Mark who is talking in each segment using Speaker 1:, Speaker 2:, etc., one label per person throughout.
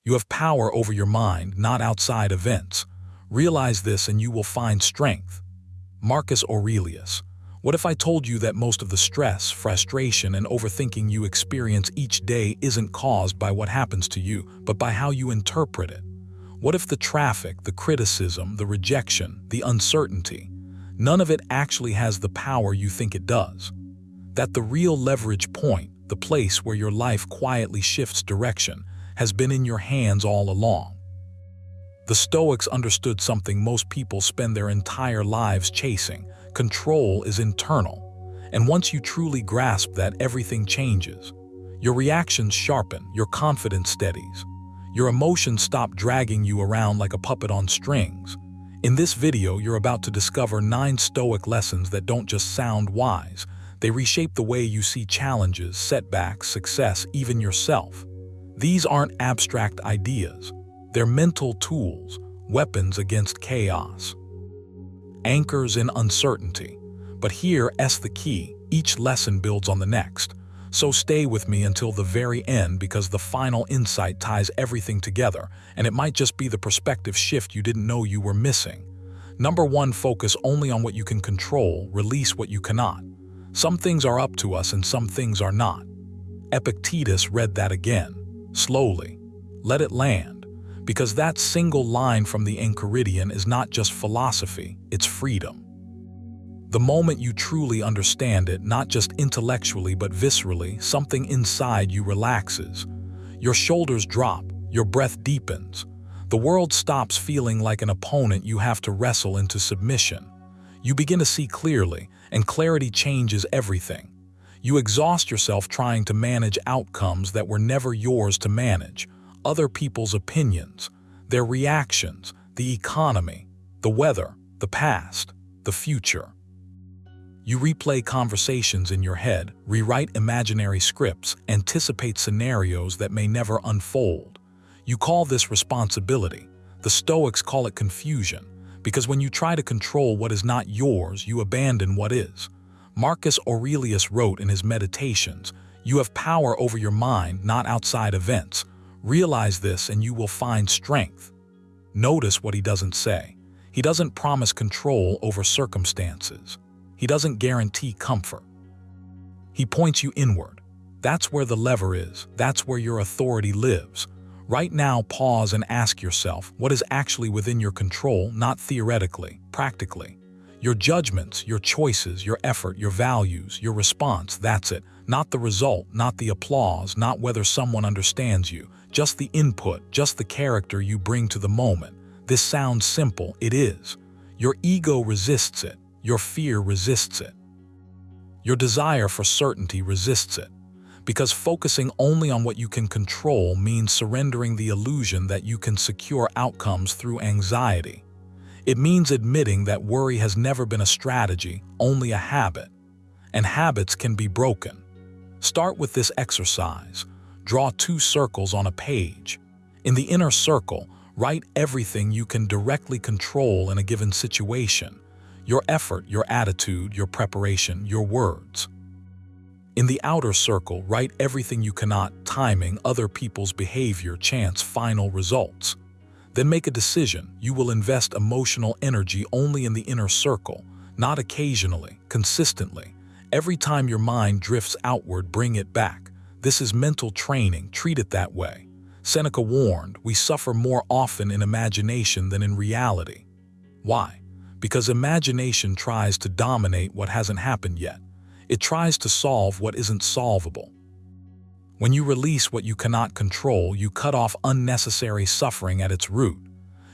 Speaker 1: You have power over your mind, not outside events. Realize this and you will find strength. Marcus Aurelius. What if I told you that most of the stress, frustration, and overthinking you experience each day isn't caused by what happens to you, but by how you interpret it? What if the traffic, the criticism, the rejection, the uncertainty, none of it actually has the power you think it does? That the real leverage point, the place where your life quietly shifts direction, has been in your hands all along. The Stoics understood something most people spend their entire lives chasing. Control is internal, and once you truly grasp that, everything changes. Your reactions sharpen, your confidence steadies. Your emotions stop dragging you around like a puppet on strings. In this video, you're about to discover 9 Stoic lessons that don't just sound wise. They reshape the way you see challenges, setbacks, success, even yourself. These aren't abstract ideas. They're mental tools, weapons against chaos. Anchors in uncertainty. But here's the key. Each lesson builds on the next. So stay with me until the very end, because the final insight ties everything together, and it might just be the perspective shift you didn't know you were missing. Number 1, focus only on what you can control, release what you cannot. Some things are up to us and some things are not. Epictetus read that again, slowly. Let it land. Because that single line from the Enchiridion is not just philosophy, it's freedom. The moment you truly understand it, not just intellectually but viscerally, something inside you relaxes. Your shoulders drop, your breath deepens. The world stops feeling like an opponent you have to wrestle into submission. You begin to see clearly, and clarity changes everything. You exhaust yourself trying to manage outcomes that were never yours to manage. Other people's opinions, their reactions, the economy, the weather, the past, the future. You replay conversations in your head, rewrite imaginary scripts, anticipate scenarios that may never unfold. You call this responsibility. The Stoics call it confusion, because when you try to control what is not yours, you abandon what is. Marcus Aurelius wrote in his Meditations, "You have power over your mind, not outside events. Realize this and you will find strength." Notice what he doesn't say. He doesn't promise control over circumstances. He doesn't guarantee comfort. He points you inward. That's where the lever is. That's where your authority lives. Right now, pause and ask yourself, what is actually within your control, not theoretically, practically? Your judgments, your choices, your effort, your values, your response, that's it. Not the result, not the applause, not whether someone understands you. Just the input, just the character you bring to the moment. This sounds simple, it is. Your ego resists it. Your fear resists it. Your desire for certainty resists it. Because focusing only on what you can control means surrendering the illusion that you can secure outcomes through anxiety. It means admitting that worry has never been a strategy, only a habit. And habits can be broken. Start with this exercise. Draw 2 circles on a page. In the inner circle, write everything you can directly control in a given situation. Your effort, your attitude, your preparation, your words. In the outer circle, write everything you cannot: timing, other people's behavior, chance, final results. Then make a decision. You will invest emotional energy only in the inner circle, not occasionally, consistently. Every time your mind drifts outward, bring it back. This is mental training. Treat it that way. Seneca warned, we suffer more often in imagination than in reality. Why? Because imagination tries to dominate what hasn't happened yet. It tries to solve what isn't solvable. When you release what you cannot control, you cut off unnecessary suffering at its root.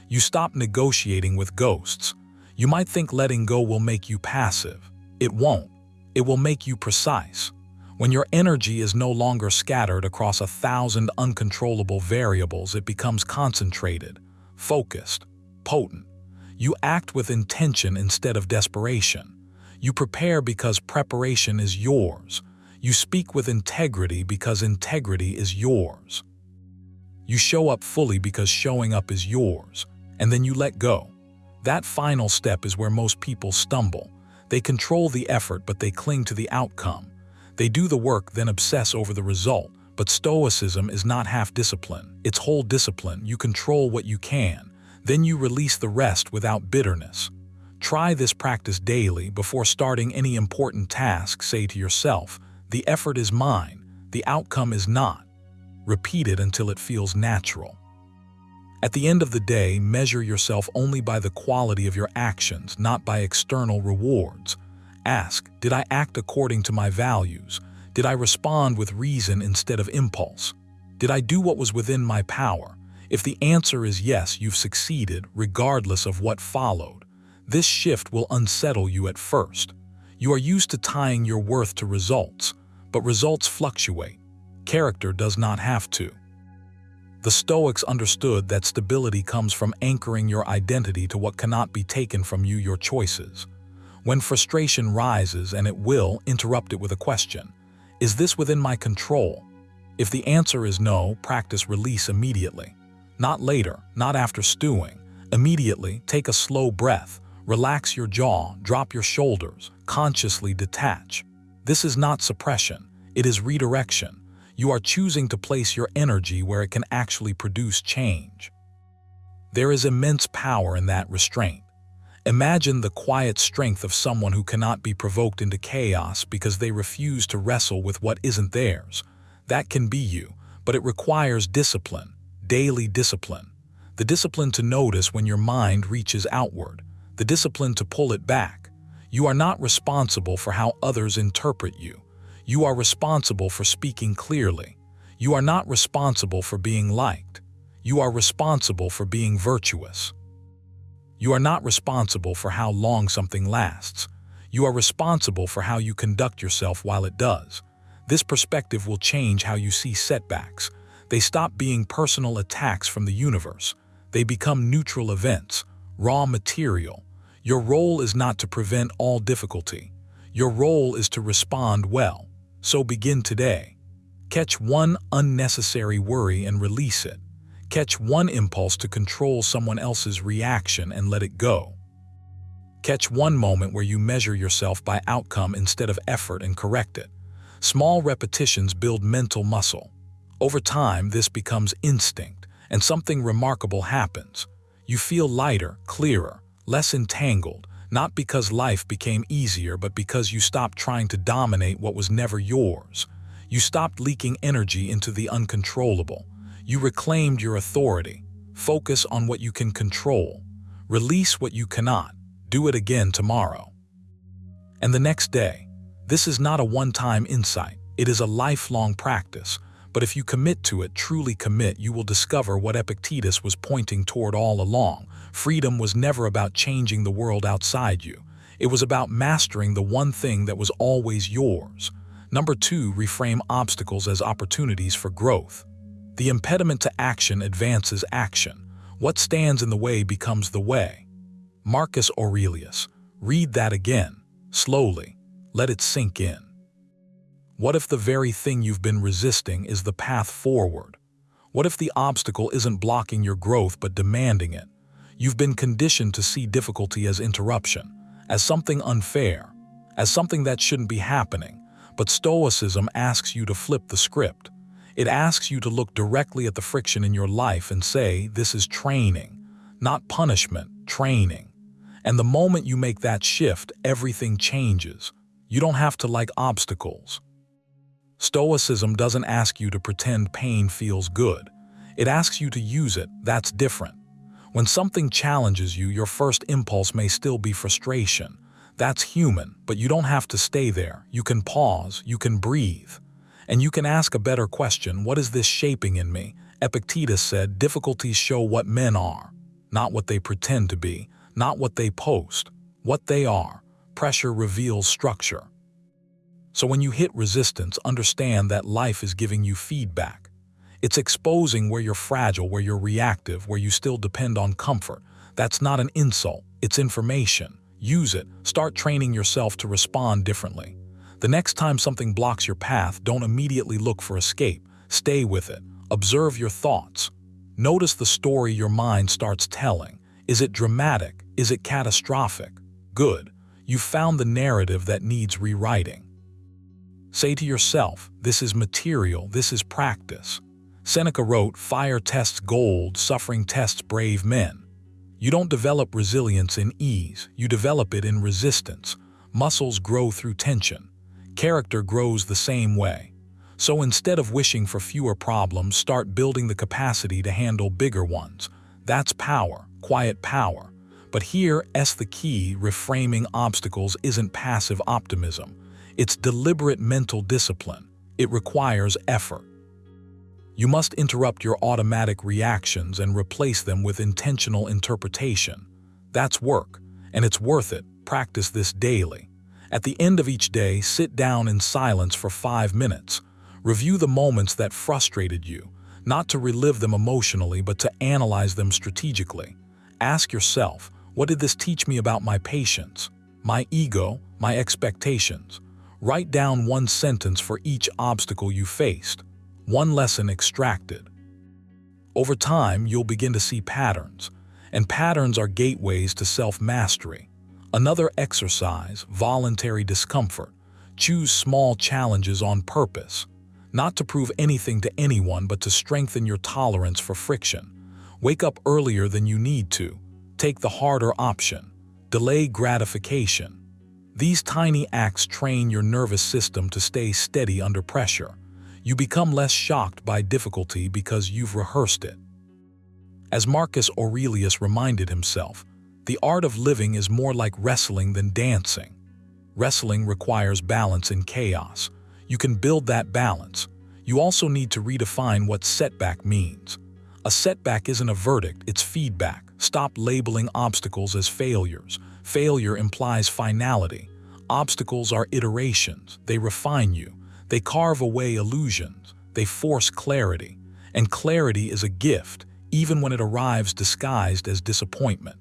Speaker 1: You stop negotiating with ghosts. You might think letting go will make you passive. It won't. It will make you precise. When your energy is no longer scattered across 1,000 uncontrollable variables, it becomes concentrated, focused, potent. You act with intention instead of desperation. You prepare because preparation is yours. You speak with integrity because integrity is yours. You show up fully because showing up is yours. And then you let go. That final step is where most people stumble. They control the effort, but they cling to the outcome. They do the work, then obsess over the result. But Stoicism is not half discipline, it's whole discipline. You control what you can, then you release the rest without bitterness. Try this practice daily. Before starting any important task, say to yourself, "The effort is mine, the outcome is not." Repeat it until it feels natural. At the end of the day, measure yourself only by the quality of your actions, not by external rewards. Ask, did I act according to my values? Did I respond with reason instead of impulse? Did I do what was within my power? If the answer is yes, you've succeeded, regardless of what followed. This shift will unsettle you at first. You are used to tying your worth to results, but results fluctuate. Character does not have to. The Stoics understood that stability comes from anchoring your identity to what cannot be taken from you, your choices. When frustration rises, and it will, interrupt it with a question. Is this within my control? If the answer is no, practice release immediately. Not later, not after stewing. Immediately, take a slow breath, relax your jaw, drop your shoulders, consciously detach. This is not suppression, it is redirection. You are choosing to place your energy where it can actually produce change. There is immense power in that restraint. Imagine the quiet strength of someone who cannot be provoked into chaos because they refuse to wrestle with what isn't theirs. That can be you, but it requires discipline, daily discipline. The discipline to notice when your mind reaches outward, the discipline to pull it back. You are not responsible for how others interpret you. You are responsible for speaking clearly. You are not responsible for being liked. You are responsible for being virtuous. You are not responsible for how long something lasts. You are responsible for how you conduct yourself while it does. This perspective will change how you see setbacks. They stop being personal attacks from the universe. They become neutral events, raw material. Your role is not to prevent all difficulty. Your role is to respond well. So begin today. Catch one unnecessary worry and release it. Catch one impulse to control someone else's reaction and let it go. Catch one moment where you measure yourself by outcome instead of effort and correct it. Small repetitions build mental muscle. Over time, this becomes instinct, and something remarkable happens. You feel lighter, clearer, less entangled, not because life became easier, but because you stopped trying to dominate what was never yours. You stopped leaking energy into the uncontrollable. You reclaimed your authority. Focus on what you can control. Release what you cannot. Do it again tomorrow. And the next day. This is not a one-time insight. It is a lifelong practice. But if you commit to it, truly commit, you will discover what Epictetus was pointing toward all along. Freedom was never about changing the world outside you. It was about mastering the one thing that was always yours. Number 2, reframe obstacles as opportunities for growth. The impediment to action advances action. What stands in the way becomes the way. Marcus Aurelius. Read that again, slowly. Let it sink in. What if the very thing you've been resisting is the path forward? What if the obstacle isn't blocking your growth but demanding it? You've been conditioned to see difficulty as interruption, as something unfair, as something that shouldn't be happening. But Stoicism asks you to flip the script. It asks you to look directly at the friction in your life and say, this is training, not punishment, training. And the moment you make that shift, everything changes. You don't have to like obstacles. Stoicism doesn't ask you to pretend pain feels good. It asks you to use it. That's different. When something challenges you, your first impulse may still be frustration. That's human, but you don't have to stay there. You can pause, you can breathe. And you can ask a better question: what is this shaping in me? Epictetus said, difficulties show what men are, not what they pretend to be, not what they post, what they are. Pressure reveals structure. So when you hit resistance, understand that life is giving you feedback. It's exposing where you're fragile, where you're reactive, where you still depend on comfort. That's not an insult, it's information. Use it. Start training yourself to respond differently. The next time something blocks your path, don't immediately look for escape. Stay with it. Observe your thoughts. Notice the story your mind starts telling. Is it dramatic? Is it catastrophic? Good. You found the narrative that needs rewriting. Say to yourself, this is material, this is practice. Seneca wrote, "Fire tests gold, suffering tests brave men." You don't develop resilience in ease, you develop it in resistance. Muscles grow through tension. Character grows the same way. So instead of wishing for fewer problems, start building the capacity to handle bigger ones. That's power, quiet power. But here's the key: reframing obstacles isn't passive optimism. It's deliberate mental discipline. It requires effort. You must interrupt your automatic reactions and replace them with intentional interpretation. That's work, and it's worth it. Practice this daily. At the end of each day, sit down in silence for 5 minutes. Review the moments that frustrated you, not to relive them emotionally, but to analyze them strategically. Ask yourself, what did this teach me about my patience, my ego, my expectations? Write down one sentence for each obstacle you faced, one lesson extracted. Over time, you'll begin to see patterns, and patterns are gateways to self-mastery. Another exercise, voluntary discomfort. Choose small challenges on purpose, not to prove anything to anyone, but to strengthen your tolerance for friction. Wake up earlier than you need to. Take the harder option. Delay gratification. These tiny acts train your nervous system to stay steady under pressure. You become less shocked by difficulty because you've rehearsed it. As Marcus Aurelius reminded himself, the art of living is more like wrestling than dancing. Wrestling requires balance in chaos. You can build that balance. You also need to redefine what setback means. A setback isn't a verdict, it's feedback. Stop labeling obstacles as failures. Failure implies finality. Obstacles are iterations. They refine you. They carve away illusions. They force clarity. And clarity is a gift, even when it arrives disguised as disappointment.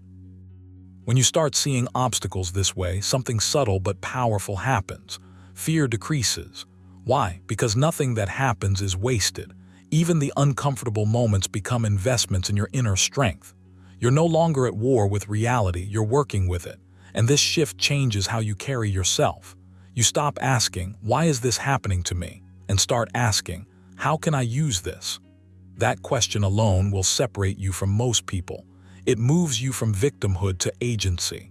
Speaker 1: When you start seeing obstacles this way, something subtle but powerful happens. Fear decreases. Why? Because nothing that happens is wasted. Even the uncomfortable moments become investments in your inner strength. You're no longer at war with reality, you're working with it. And this shift changes how you carry yourself. You stop asking, "Why is this happening to me?" and start asking, "How can I use this?" That question alone will separate you from most people. It moves you from victimhood to agency,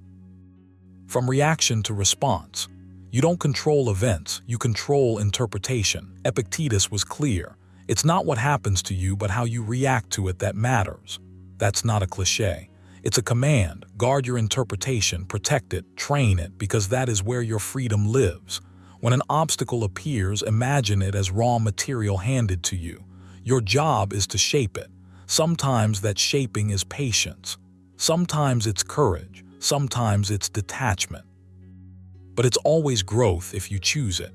Speaker 1: from reaction to response. You don't control events, you control interpretation. Epictetus was clear. It's not what happens to you, but how you react to it that matters. That's not a cliché. It's a command. Guard your interpretation, protect it, train it, because that is where your freedom lives. When an obstacle appears, imagine it as raw material handed to you. Your job is to shape it. Sometimes that shaping is patience. Sometimes it's courage. Sometimes it's detachment. But it's always growth if you choose it.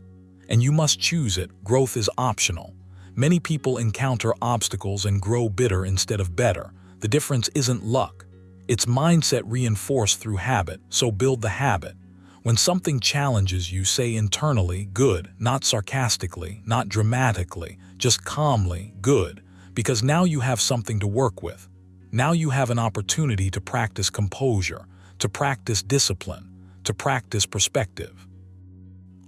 Speaker 1: And you must choose it. Growth is optional. Many people encounter obstacles and grow bitter instead of better. The difference isn't luck. It's mindset reinforced through habit, so build the habit. When something challenges you, say internally, "Good," not sarcastically, not dramatically, just calmly, "Good," because now you have something to work with. Now you have an opportunity to practice composure, to practice discipline, to practice perspective.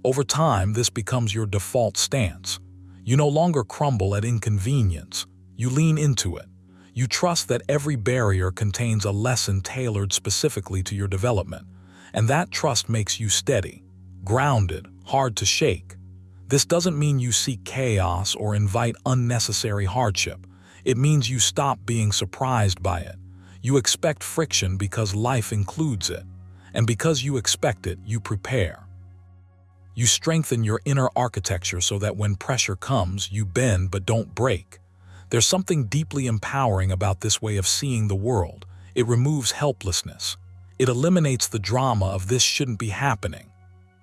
Speaker 1: Over time, this becomes your default stance. You no longer crumble at inconvenience. You lean into it. You trust that every barrier contains a lesson tailored specifically to your development. And that trust makes you steady, grounded, hard to shake. This doesn't mean you seek chaos or invite unnecessary hardship. It means you stop being surprised by it. You expect friction because life includes it. And because you expect it, you prepare. You strengthen your inner architecture so that when pressure comes, you bend but don't break. There's something deeply empowering about this way of seeing the world. It removes helplessness. It eliminates the drama of "this shouldn't be happening."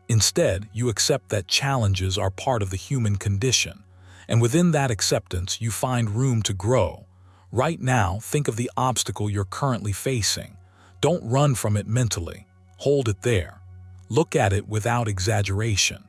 Speaker 1: Instead, you accept that challenges are part of the human condition. And within that acceptance, you find room to grow. Right now, think of the obstacle you're currently facing. Don't run from it mentally. Hold it there. Look at it without exaggeration.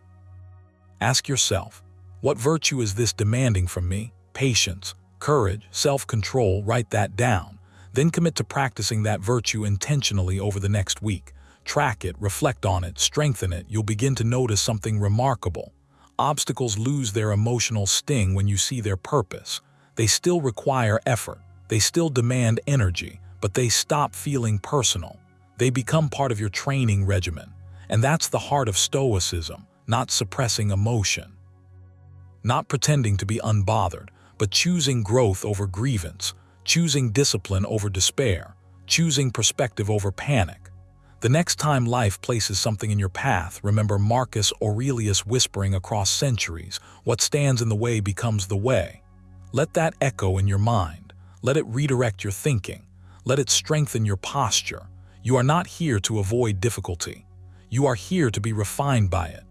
Speaker 1: Ask yourself, what virtue is this demanding from me? Patience, courage, self-control. Write that down. Then commit to practicing that virtue intentionally over the next week. Track it, reflect on it, strengthen it. You'll begin to notice something remarkable. Obstacles lose their emotional sting when you see their purpose. They still require effort, they still demand energy, but they stop feeling personal. They become part of your training regimen. And that's the heart of Stoicism, not suppressing emotion. Not pretending to be unbothered, but choosing growth over grievance, choosing discipline over despair, choosing perspective over panic. The next time life places something in your path, remember Marcus Aurelius whispering across centuries, "What stands in the way becomes the way." Let that echo in your mind. Let it redirect your thinking. Let it strengthen your posture. You are not here to avoid difficulty. You are here to be refined by it.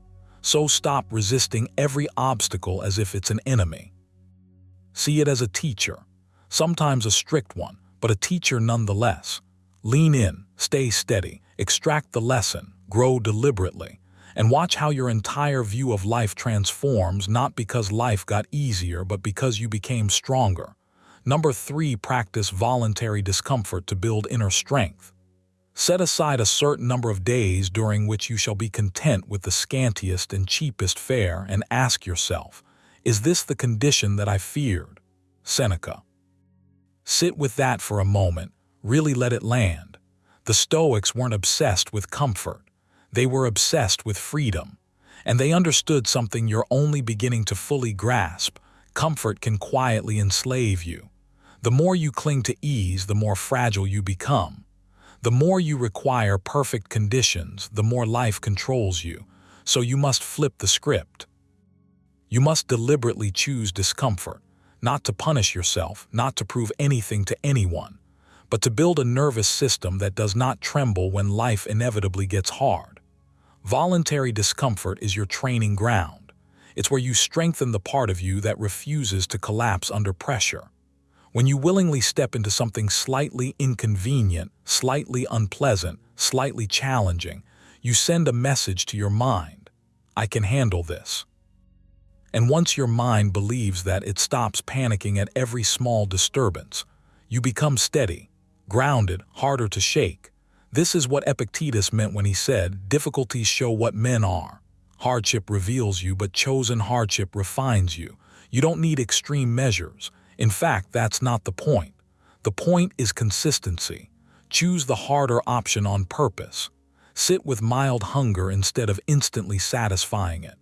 Speaker 1: So stop resisting every obstacle as if it's an enemy. See it as a teacher, sometimes a strict one, but a teacher nonetheless. Lean in, stay steady, extract the lesson, grow deliberately, and watch how your entire view of life transforms, not because life got easier, but because you became stronger. Number 3, practice voluntary discomfort to build inner strength. Set aside a certain number of days during which you shall be content with the scantiest and cheapest fare and ask yourself, is this the condition that I feared? Seneca. Sit with that for a moment, really let it land. The Stoics weren't obsessed with comfort. They were obsessed with freedom. And they understood something you're only beginning to fully grasp. Comfort can quietly enslave you. The more you cling to ease, the more fragile you become. The more you require perfect conditions, the more life controls you. So you must flip the script. You must deliberately choose discomfort, not to punish yourself, not to prove anything to anyone, but to build a nervous system that does not tremble when life inevitably gets hard. Voluntary discomfort is your training ground. It's where you strengthen the part of you that refuses to collapse under pressure. When you willingly step into something slightly inconvenient, slightly unpleasant, slightly challenging, you send a message to your mind. I can handle this. And once your mind believes that, it stops panicking at every small disturbance. You become steady, grounded, harder to shake. This is what Epictetus meant when he said, "Difficulties show what men are. Hardship reveals you, but chosen hardship refines you." You don't need extreme measures. In fact, that's not the point. The point is consistency. Choose the harder option on purpose. Sit with mild hunger instead of instantly satisfying it.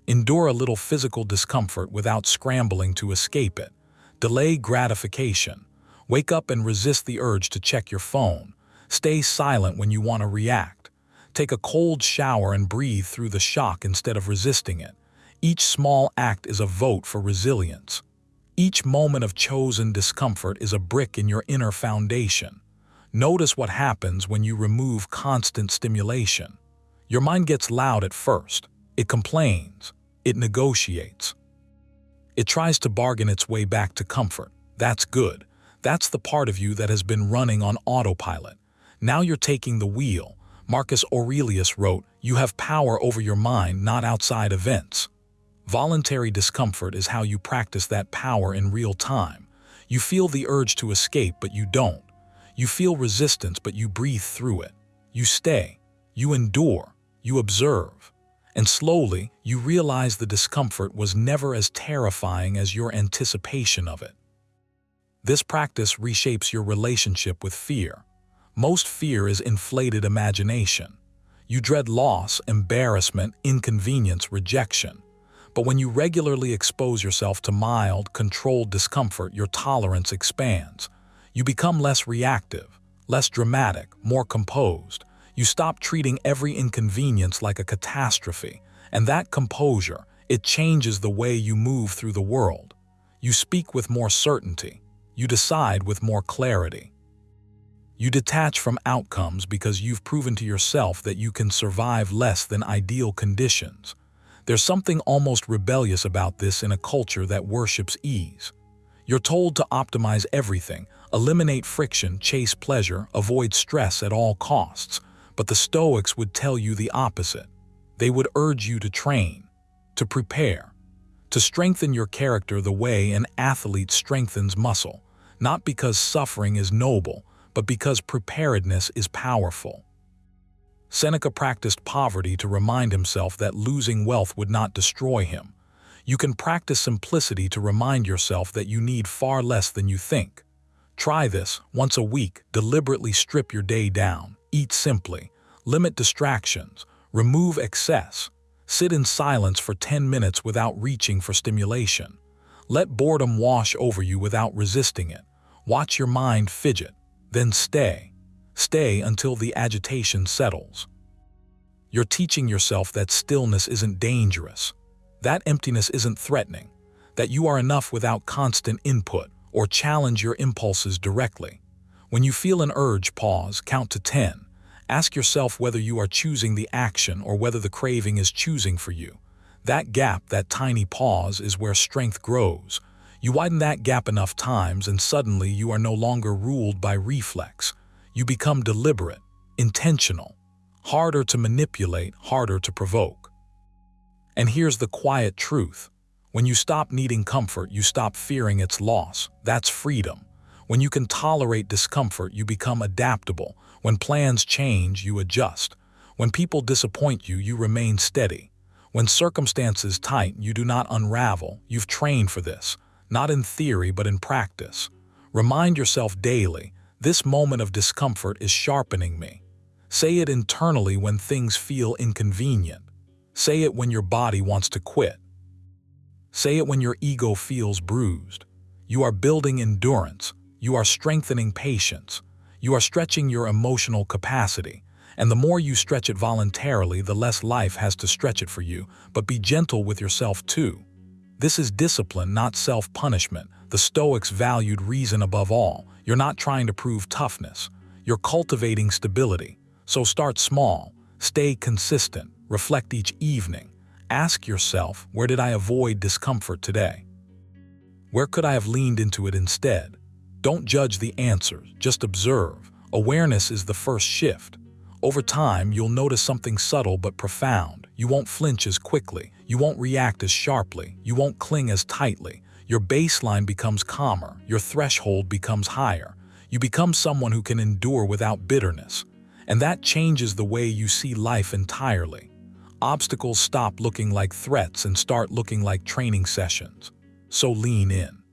Speaker 1: Endure a little physical discomfort without scrambling to escape it. Delay gratification. Wake up and resist the urge to check your phone. Stay silent when you want to react. Take a cold shower and breathe through the shock instead of resisting it. Each small act is a vote for resilience. Each moment of chosen discomfort is a brick in your inner foundation. Notice what happens when you remove constant stimulation. Your mind gets loud at first. It complains. It negotiates. It tries to bargain its way back to comfort. That's good. That's the part of you that has been running on autopilot. Now you're taking the wheel. Marcus Aurelius wrote, "You have power over your mind, not outside events." Voluntary discomfort is how you practice that power in real time. You feel the urge to escape, but you don't. You feel resistance, but you breathe through it. You stay. You endure. You observe. And slowly, you realize the discomfort was never as terrifying as your anticipation of it. This practice reshapes your relationship with fear. Most fear is inflated imagination. You dread loss, embarrassment, inconvenience, rejection. But when you regularly expose yourself to mild, controlled discomfort, your tolerance expands. You become less reactive, less dramatic, more composed. You stop treating every inconvenience like a catastrophe, and that composure, it changes the way you move through the world. You speak with more certainty. You decide with more clarity. You detach from outcomes because you've proven to yourself that you can survive less than ideal conditions. There's something almost rebellious about this in a culture that worships ease. You're told to optimize everything, eliminate friction, chase pleasure, avoid stress at all costs. But the Stoics would tell you the opposite. They would urge you to train, to prepare, to strengthen your character the way an athlete strengthens muscle, not because suffering is noble, but because preparedness is powerful. Seneca practiced poverty to remind himself that losing wealth would not destroy him. You can practice simplicity to remind yourself that you need far less than you think. Try this once a week. Deliberately strip your day down. Eat simply. Limit distractions. Remove excess. Sit in silence for 10 minutes without reaching for stimulation. Let boredom wash over you without resisting it. Watch your mind fidget. Then stay. Stay until the agitation settles. You're teaching yourself that stillness isn't dangerous, that emptiness isn't threatening, that you are enough without constant input, or challenge your impulses directly. When you feel an urge, pause, count to 10. Ask yourself whether you are choosing the action or whether the craving is choosing for you. That gap, that tiny pause, is where strength grows. You widen that gap enough times and suddenly you are no longer ruled by reflex. You become deliberate, intentional, harder to manipulate, harder to provoke. And here's the quiet truth. When you stop needing comfort, you stop fearing its loss. That's freedom. When you can tolerate discomfort, you become adaptable. When plans change, you adjust. When people disappoint you, you remain steady. When circumstances tighten, you do not unravel. You've trained for this, not in theory but in practice. Remind yourself daily, this moment of discomfort is sharpening me. Say it internally when things feel inconvenient. Say it when your body wants to quit. Say it when your ego feels bruised. You are building endurance. You are strengthening patience. You are stretching your emotional capacity. And the more you stretch it voluntarily, the less life has to stretch it for you. But be gentle with yourself too. This is discipline, not self-punishment. The Stoics valued reason above all. You're not trying to prove toughness. You're cultivating stability. So start small. Stay consistent. Reflect each evening. Ask yourself, where did I avoid discomfort today? Where could I have leaned into it instead? Don't judge the answers, just observe. Awareness is the first shift. Over time, you'll notice something subtle but profound. You won't flinch as quickly. You won't react as sharply. You won't cling as tightly. Your baseline becomes calmer. Your threshold becomes higher. You become someone who can endure without bitterness. And that changes the way you see life entirely. Obstacles stop looking like threats and start looking like training sessions. So lean in.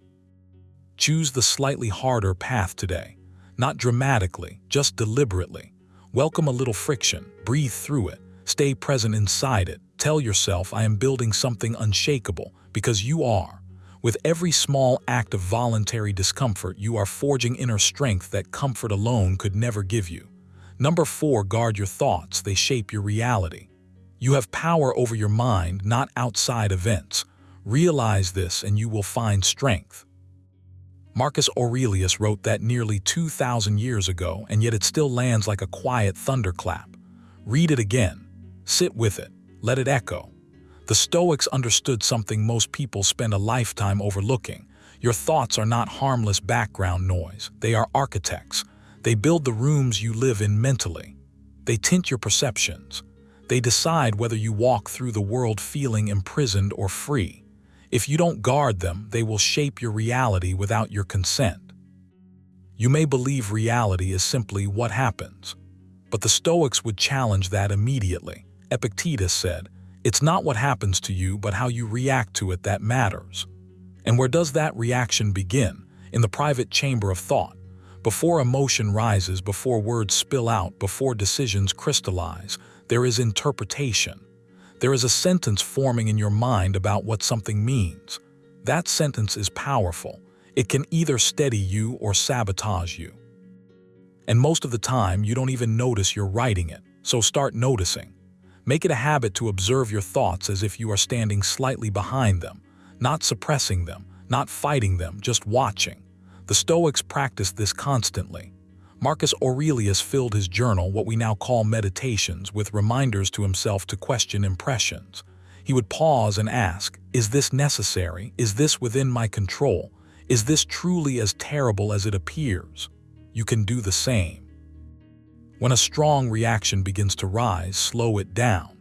Speaker 1: Choose the slightly harder path today. Not dramatically, just deliberately. Welcome a little friction. Breathe through it. Stay present inside it. Tell yourself, I am building something unshakable, because you are. With every small act of voluntary discomfort, you are forging inner strength that comfort alone could never give you. Number 4, guard your thoughts. They shape your reality. You have power over your mind, not outside events. Realize this and you will find strength. Marcus Aurelius wrote that nearly 2,000 years ago, and yet it still lands like a quiet thunderclap. Read it again. Sit with it. Let it echo. The Stoics understood something most people spend a lifetime overlooking. Your thoughts are not harmless background noise. They are architects. They build the rooms you live in mentally. They tint your perceptions. They decide whether you walk through the world feeling imprisoned or free. If you don't guard them, they will shape your reality without your consent. You may believe reality is simply what happens, but the Stoics would challenge that immediately. Epictetus said, "It's not what happens to you, but how you react to it that matters." And where does that reaction begin? In the private chamber of thought. Before emotion rises, before words spill out, before decisions crystallize, there is interpretation. There is a sentence forming in your mind about what something means. That sentence is powerful. It can either steady you or sabotage you. And most of the time, you don't even notice you're writing it, so start noticing. Make it a habit to observe your thoughts as if you are standing slightly behind them, not suppressing them, not fighting them, just watching. The Stoics practiced this constantly. Marcus Aurelius filled his journal, what we now call meditations, with reminders to himself to question impressions. He would pause and ask, is this necessary? Is this within my control? Is this truly as terrible as it appears? You can do the same. When a strong reaction begins to rise, slow it down.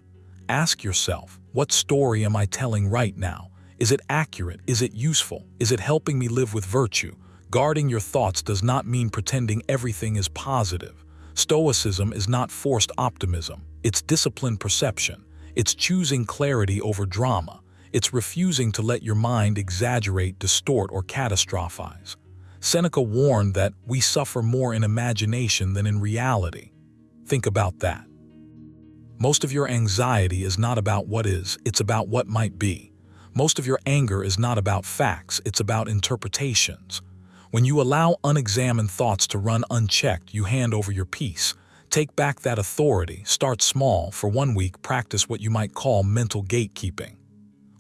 Speaker 1: Ask yourself, what story am I telling right now? Is it accurate? Is it useful? Is it helping me live with virtue? Guarding your thoughts does not mean pretending everything is positive. Stoicism is not forced optimism, it's disciplined perception. It's choosing clarity over drama. It's refusing to let your mind exaggerate, distort, or catastrophize. Seneca warned that we suffer more in imagination than in reality. Think about that. Most of your anxiety is not about what is, it's about what might be. Most of your anger is not about facts, it's about interpretations. When you allow unexamined thoughts to run unchecked, you hand over your peace. Take back that authority. Start small. For 1 week, practice what you might call mental gatekeeping.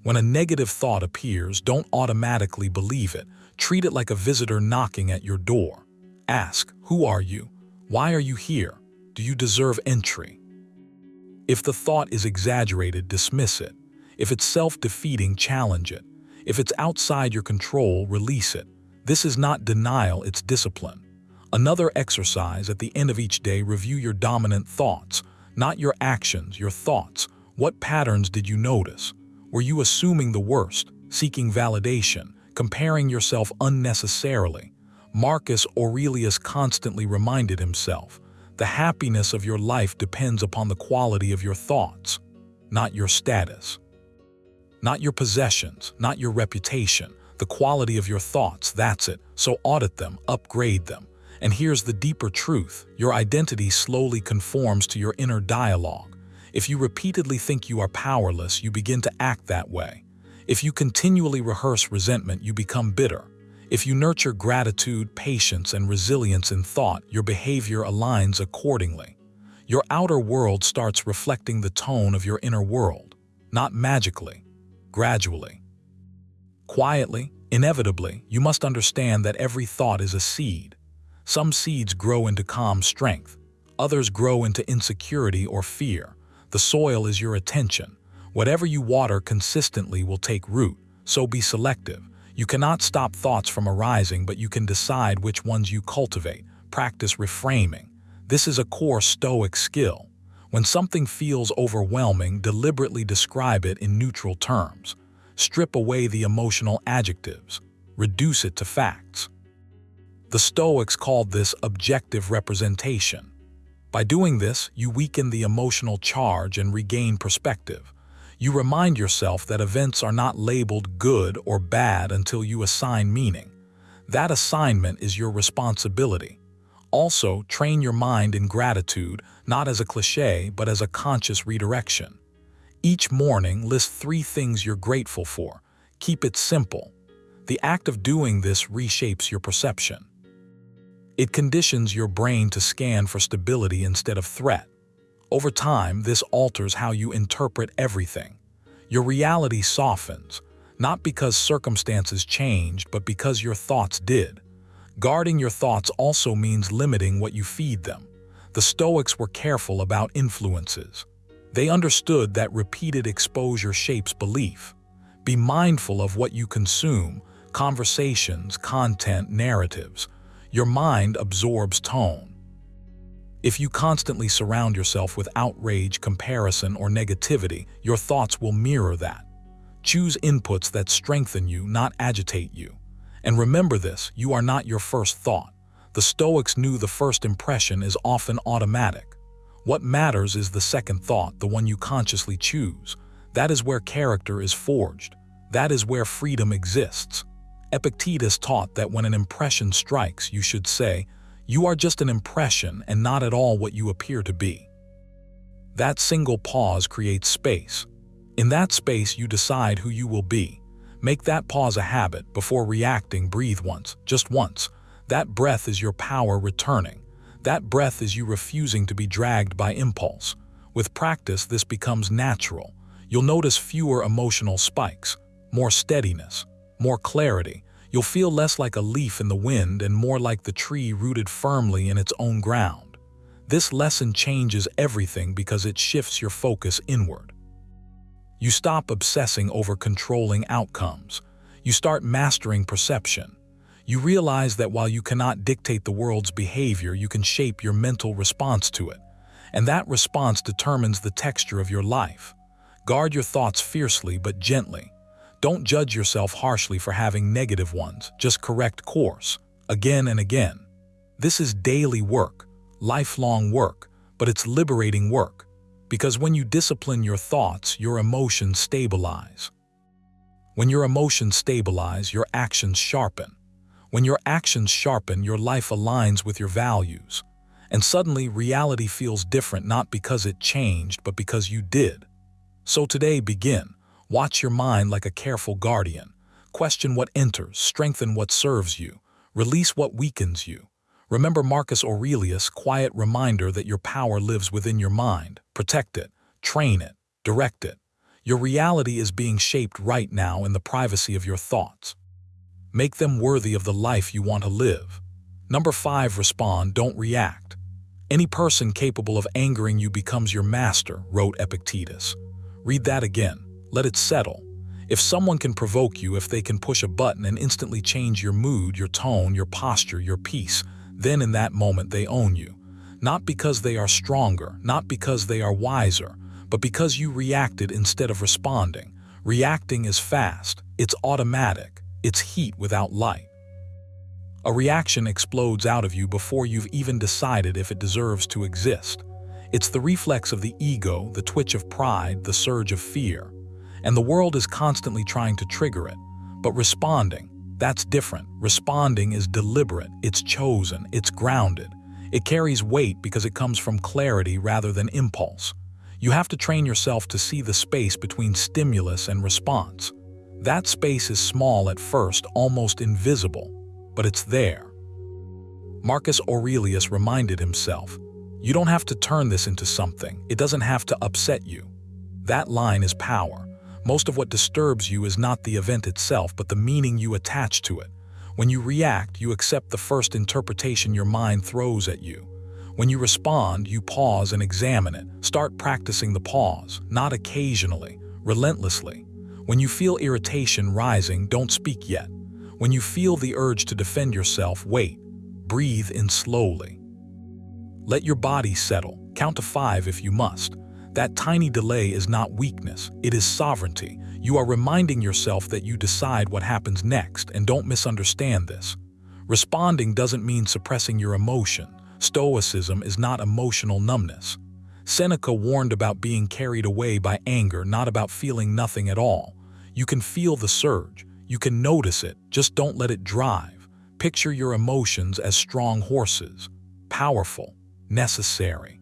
Speaker 1: When a negative thought appears, don't automatically believe it. Treat it like a visitor knocking at your door. Ask, who are you? Why are you here? Do you deserve entry? If the thought is exaggerated, dismiss it. If it's self-defeating, challenge it. If it's outside your control, release it. This is not denial, it's discipline. Another exercise: at the end of each day, review your dominant thoughts, not your actions, your thoughts. What patterns did you notice? Were you assuming the worst, seeking validation, comparing yourself unnecessarily? Marcus Aurelius constantly reminded himself, the happiness of your life depends upon the quality of your thoughts, not your status. Not your possessions, not your reputation. The quality of your thoughts, that's it. So audit them, upgrade them. And here's the deeper truth: your identity slowly conforms to your inner dialogue. If you repeatedly think you are powerless, you begin to act that way. If you continually rehearse resentment, you become bitter. If you nurture gratitude, patience, and resilience in thought, your behavior aligns accordingly. Your outer world starts reflecting the tone of your inner world, not magically, gradually. Quietly, inevitably, you must understand that every thought is a seed. Some seeds grow into calm strength. Others grow into insecurity or fear. The soil is your attention. Whatever you water consistently will take root, so be selective. You cannot stop thoughts from arising, but you can decide which ones you cultivate. Practice reframing. This is a core Stoic skill. When something feels overwhelming, deliberately describe it in neutral terms. Strip away the emotional adjectives. Reduce it to facts. The Stoics called this objective representation. By doing this, you weaken the emotional charge and regain perspective. You remind yourself that events are not labeled good or bad until you assign meaning. That assignment is your responsibility. Also, train your mind in gratitude, not as a cliché, but as a conscious redirection. Each morning, list 3 things you're grateful for. Keep it simple. The act of doing this reshapes your perception. It conditions your brain to scan for stability instead of threat. Over time, this alters how you interpret everything. Your reality softens, not because circumstances changed, but because your thoughts did. Guarding your thoughts also means limiting what you feed them. The Stoics were careful about influences. They understood that repeated exposure shapes belief. Be mindful of what you consume: conversations, content, narratives. Your mind absorbs tone. If you constantly surround yourself with outrage, comparison, or negativity, your thoughts will mirror that. Choose inputs that strengthen you, not agitate you. And remember this: you are not your first thought. The Stoics knew the first impression is often automatic. What matters is the second thought, the one you consciously choose. That is where character is forged. That is where freedom exists. Epictetus taught that when an impression strikes, you should say, "You are just an impression and not at all what you appear to be." That single pause creates space. In that space, you decide who you will be. Make that pause a habit. Before reacting, breathe once, just once. That breath is your power returning. That breath is you refusing to be dragged by impulse. With practice, this becomes natural. You'll notice fewer emotional spikes, more steadiness, more clarity. You'll feel less like a leaf in the wind and more like the tree rooted firmly in its own ground. This lesson changes everything because it shifts your focus inward. You stop obsessing over controlling outcomes. You start mastering perception. You realize that while you cannot dictate the world's behavior, you can shape your mental response to it. And that response determines the texture of your life. Guard your thoughts fiercely but gently. Don't judge yourself harshly for having negative ones. Just correct course, again and again. This is daily work. lifelong work, but it's liberating work. Because when you discipline your thoughts, your emotions stabilize. When your emotions stabilize, your actions sharpen. When your actions sharpen, your life aligns with your values. And suddenly, reality feels different not because it changed, but because you did. So today, begin. Watch your mind like a careful guardian. Question what enters, strengthen what serves you, release what weakens you. Remember Marcus Aurelius' quiet reminder that your power lives within your mind. Protect it, train it, direct it. Your reality is being shaped right now in the privacy of your thoughts. Make them worthy of the life you want to live. Number 5, respond, don't react. Any person capable of angering you becomes your master, wrote Epictetus. Read that again. Let it settle. If someone can provoke you, if they can push a button and instantly change your mood, your tone, your posture, your peace, then in that moment they own you. Not because they are stronger, not because they are wiser, but because you reacted instead of responding. Reacting is fast, it's automatic, it's heat without light. A reaction explodes out of you before you've even decided if it deserves to exist. It's the reflex of the ego, the twitch of pride, the surge of fear. And the world is constantly trying to trigger it. But responding, that's different. Responding is deliberate, it's chosen, it's grounded. It carries weight because it comes from clarity rather than impulse. You have to train yourself to see the space between stimulus and response. That space is small at first, almost invisible, but it's there. Marcus Aurelius reminded himself, "You don't have to turn this into something. It doesn't have to upset you." That line is power. Most of what disturbs you is not the event itself, but the meaning you attach to it. When you react, you accept the first interpretation your mind throws at you. When you respond, you pause and examine it. Start practicing the pause, not occasionally, relentlessly. When you feel irritation rising, don't speak yet. When you feel the urge to defend yourself, wait. Breathe in slowly. Let your body settle. Count to 5 if you must. That tiny delay is not weakness, it is sovereignty. You are reminding yourself that you decide what happens next, and don't misunderstand this. Responding doesn't mean suppressing your emotion. Stoicism is not emotional numbness. Seneca warned about being carried away by anger, not about feeling nothing at all. You can feel the surge, you can notice it, just don't let it drive. Picture your emotions as strong horses, powerful, necessary.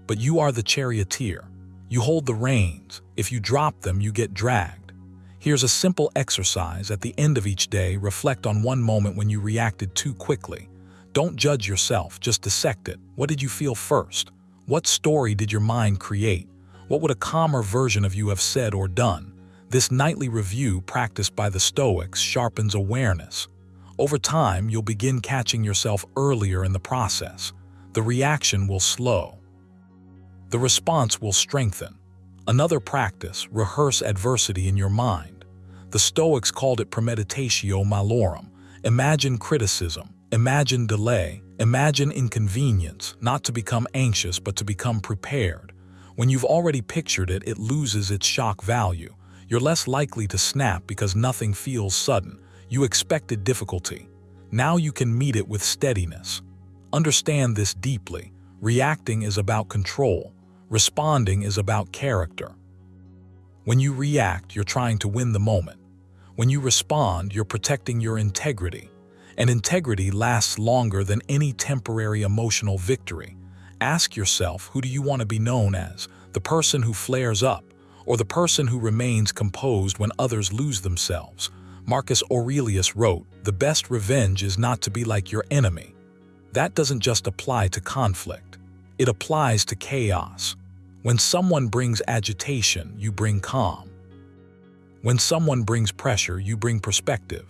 Speaker 1: But you are the charioteer. You hold the reins. If you drop them, you get dragged. Here's a simple exercise. At the end of each day, reflect on one moment when you reacted too quickly. Don't judge yourself, just dissect it. What did you feel first? What story did your mind create? What would a calmer version of you have said or done? This nightly review, practiced by the Stoics, sharpens awareness. Over time, you'll begin catching yourself earlier in the process. The reaction will slow. The response will strengthen. Another practice, rehearse adversity in your mind. The Stoics called it premeditatio malorum. Imagine criticism, imagine delay, imagine inconvenience, not to become anxious but to become prepared. When you've already pictured it, it loses its shock value. You're less likely to snap because nothing feels sudden. You expected difficulty. Now you can meet it with steadiness. Understand this deeply. Reacting is about control. Responding is about character. When you react, you're trying to win the moment. When you respond, you're protecting your integrity. And integrity lasts longer than any temporary emotional victory. Ask yourself, who do you want to be known as? The person who flares up, or the person who remains composed when others lose themselves? Marcus Aurelius wrote, "The best revenge is not to be like your enemy." That doesn't just apply to conflict. It applies to chaos. When someone brings agitation, you bring calm. When someone brings pressure, you bring perspective.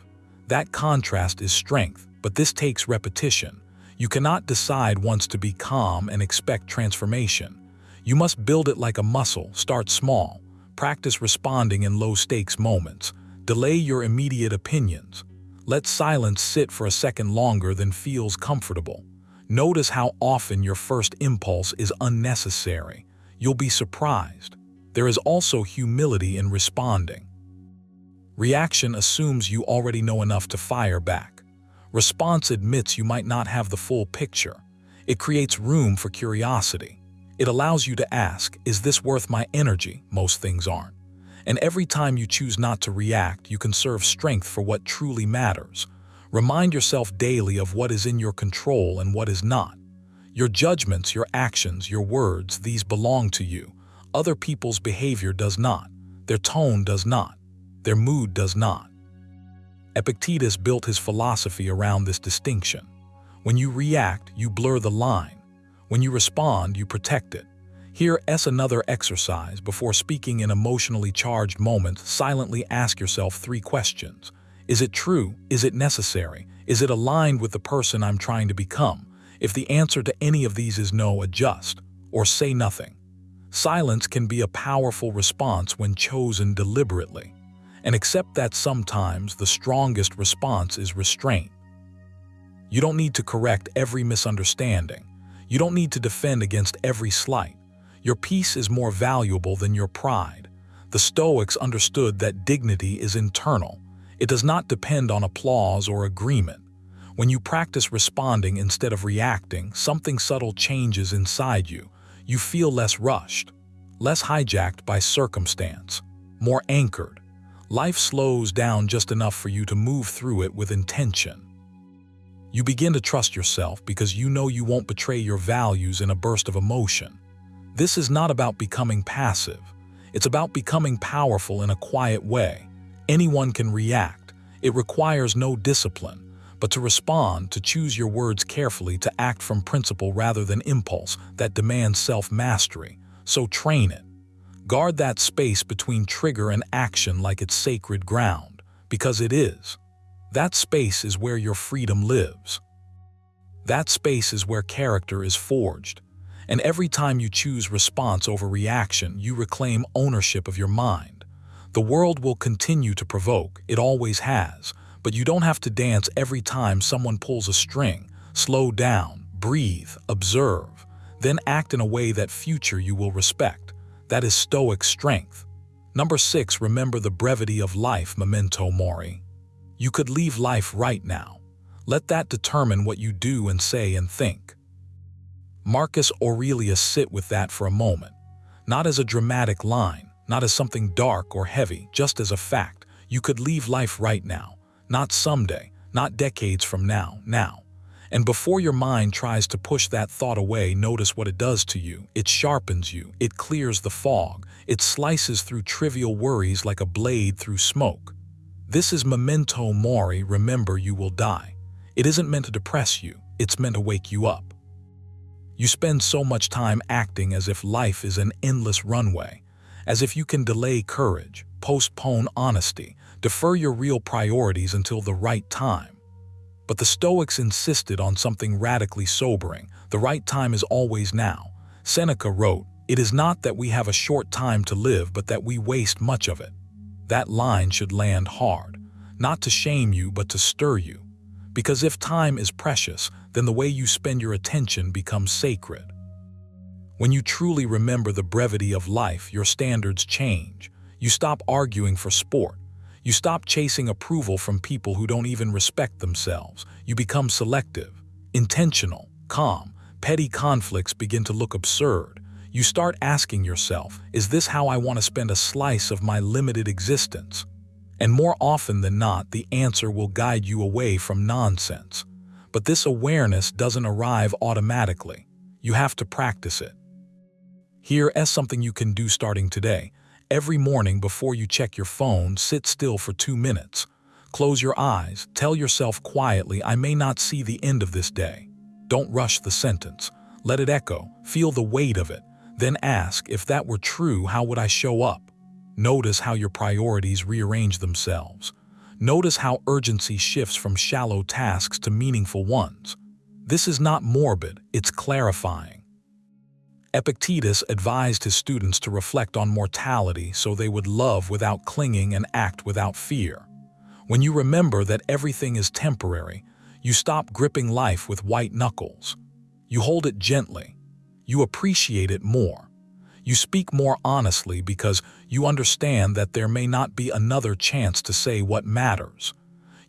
Speaker 1: That contrast is strength, but this takes repetition. You cannot decide once to be calm and expect transformation. You must build it like a muscle. Start small. Practice responding in low-stakes moments. Delay your immediate opinions. Let silence sit for a second longer than feels comfortable. Notice how often your first impulse is unnecessary. You'll be surprised. There is also humility in responding. Reaction assumes you already know enough to fire back. Response admits you might not have the full picture. It creates room for curiosity. It allows you to ask, is this worth my energy? Most things aren't. And every time you choose not to react, you conserve strength for what truly matters. Remind yourself daily of what is in your control and what is not. Your judgments, your actions, your words, these belong to you. Other people's behavior does not. Their tone does not. Their mood does not. Epictetus built his philosophy around this distinction. When you react, you blur the line. When you respond, you protect it. Here's another exercise. Before speaking in emotionally charged moments, silently ask yourself 3 questions. Is it true? Is it necessary? Is it aligned with the person I'm trying to become? If the answer to any of these is no, adjust, or say nothing. Silence can be a powerful response when chosen deliberately. And accept that sometimes the strongest response is restraint. You don't need to correct every misunderstanding. You don't need to defend against every slight. Your peace is more valuable than your pride. The Stoics understood that dignity is internal. It does not depend on applause or agreement. When you practice responding instead of reacting, something subtle changes inside you. You feel less rushed, less hijacked by circumstance, more anchored. Life slows down just enough for you to move through it with intention. You begin to trust yourself because you know you won't betray your values in a burst of emotion. This is not about becoming passive. It's about becoming powerful in a quiet way. Anyone can react. It requires no discipline. But to respond, to choose your words carefully, to act from principle rather than impulse, that demands self-mastery. So train it. Guard that space between trigger and action like it's sacred ground, because it is. That space is where your freedom lives. That space is where character is forged. And every time you choose response over reaction, you reclaim ownership of your mind. The world will continue to provoke, it always has, but you don't have to dance every time someone pulls a string. Slow down, breathe, observe, then act in a way that future you will respect. That is Stoic strength. Number 6, remember the brevity of life, memento mori. You could leave life right now. Let that determine what you do and say and think. Marcus Aurelius, sit with that for a moment. Not as a dramatic line, not as something dark or heavy, just as a fact. You could leave life right now. Not someday, not decades from now, now. And before your mind tries to push that thought away, notice what it does to you. It sharpens you, it clears the fog, it slices through trivial worries like a blade through smoke. This is memento mori, remember you will die. It isn't meant to depress you, it's meant to wake you up. You spend so much time acting as if life is an endless runway, as if you can delay courage, postpone honesty, defer your real priorities until the right time. But the Stoics insisted on something radically sobering. The right time is always now. Seneca wrote, "It is not that we have a short time to live, but that we waste much of it." That line should land hard, not to shame you, but to stir you. Because if time is precious, then the way you spend your attention becomes sacred. When you truly remember the brevity of life, your standards change. You stop arguing for sport. You stop chasing approval from people who don't even respect themselves. You become selective, intentional, calm. Petty conflicts begin to look absurd. You start asking yourself, is this how I want to spend a slice of my limited existence? And more often than not, the answer will guide you away from nonsense. But this awareness doesn't arrive automatically. You have to practice it. Here is something you can do starting today. Every morning before you check your phone, sit still for 2 minutes. Close your eyes. Tell yourself quietly, I may not see the end of this day. Don't rush the sentence. Let it echo. Feel the weight of it. Then ask, if that were true, how would I show up? Notice how your priorities rearrange themselves. Notice how urgency shifts from shallow tasks to meaningful ones. This is not morbid, it's clarifying. Epictetus advised his students to reflect on mortality so they would love without clinging and act without fear. When you remember that everything is temporary, you stop gripping life with white knuckles. You hold it gently. You appreciate it more. You speak more honestly because you understand that there may not be another chance to say what matters.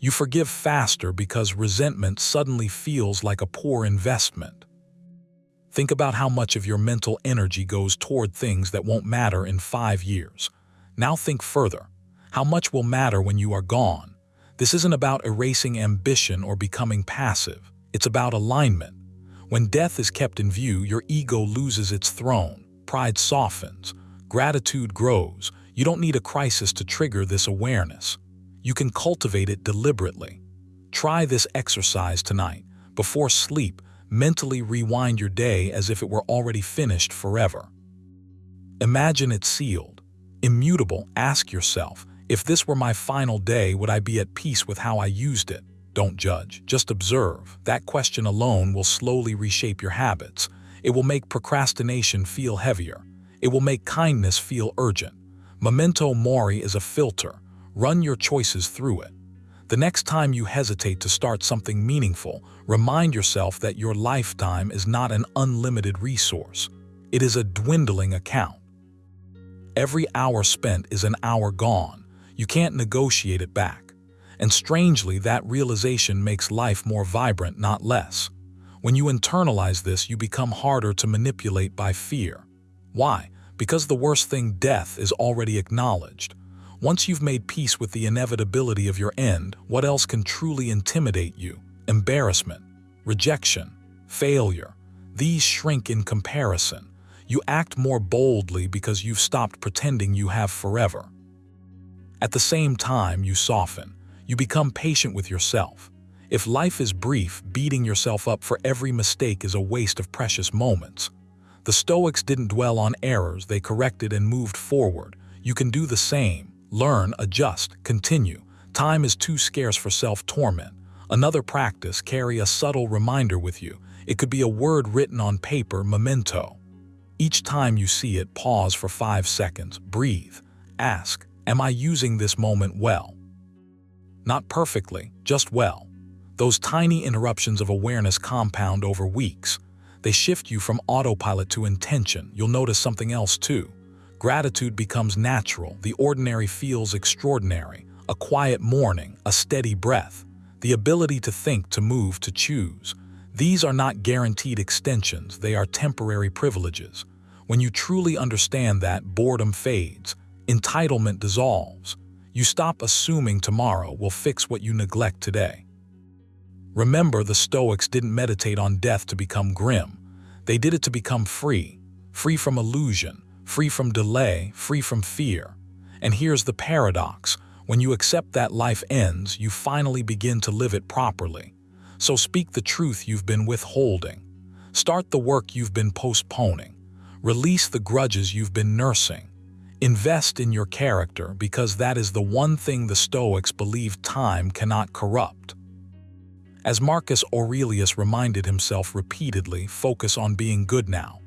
Speaker 1: You forgive faster because resentment suddenly feels like a poor investment. Think about how much of your mental energy goes toward things that won't matter in 5 years. Now think further. How much will matter when you are gone? This isn't about erasing ambition or becoming passive. It's about alignment. When death is kept in view, your ego loses its throne, pride softens, gratitude grows. You don't need a crisis to trigger this awareness. You can cultivate it deliberately. Try this exercise tonight. Before sleep, mentally rewind your day as if it were already finished forever. Imagine it sealed. Immutable. Ask yourself, if this were my final day, would I be at peace with how I used it? Don't judge, just observe. That question alone will slowly reshape your habits. It will make procrastination feel heavier. It will make kindness feel urgent. Memento mori is a filter. Run your choices through it. The next time you hesitate to start something meaningful, remind yourself that your lifetime is not an unlimited resource. It is a dwindling account. Every hour spent is an hour gone. You can't negotiate it back. And strangely, that realization makes life more vibrant, not less. When you internalize this, you become harder to manipulate by fear. Why? Because the worst thing, death, is already acknowledged. Once you've made peace with the inevitability of your end, what else can truly intimidate you? Embarrassment, rejection, failure. These shrink in comparison. You act more boldly because you've stopped pretending you have forever. At the same time, you soften. You become patient with yourself. If life is brief, beating yourself up for every mistake is a waste of precious moments. The Stoics didn't dwell on errors, they corrected and moved forward. You can do the same. Learn, adjust, continue. Time is too scarce for self-torment. Another practice, carry a subtle reminder with you. It could be a word written on paper, memento. Each time you see it, pause for 5 seconds, breathe. Ask, am I using this moment well? Not perfectly, just well. Those tiny interruptions of awareness compound over weeks. They shift you from autopilot to intention. You'll notice something else too. Gratitude becomes natural. The ordinary feels extraordinary. A quiet morning, a steady breath. The ability to think, to move, to choose. These are not guaranteed extensions. They are temporary privileges. When you truly understand that, boredom fades. Entitlement dissolves. You stop assuming tomorrow will fix what you neglect today. Remember, the Stoics didn't meditate on death to become grim. They did it to become free. Free from illusion, free from delay, free from fear. And here's the paradox. When you accept that life ends, you finally begin to live it properly. So speak the truth you've been withholding. Start the work you've been postponing. Release the grudges you've been nursing. Invest in your character, because that is the one thing the Stoics believed time cannot corrupt. As Marcus Aurelius reminded himself repeatedly, focus on being good now.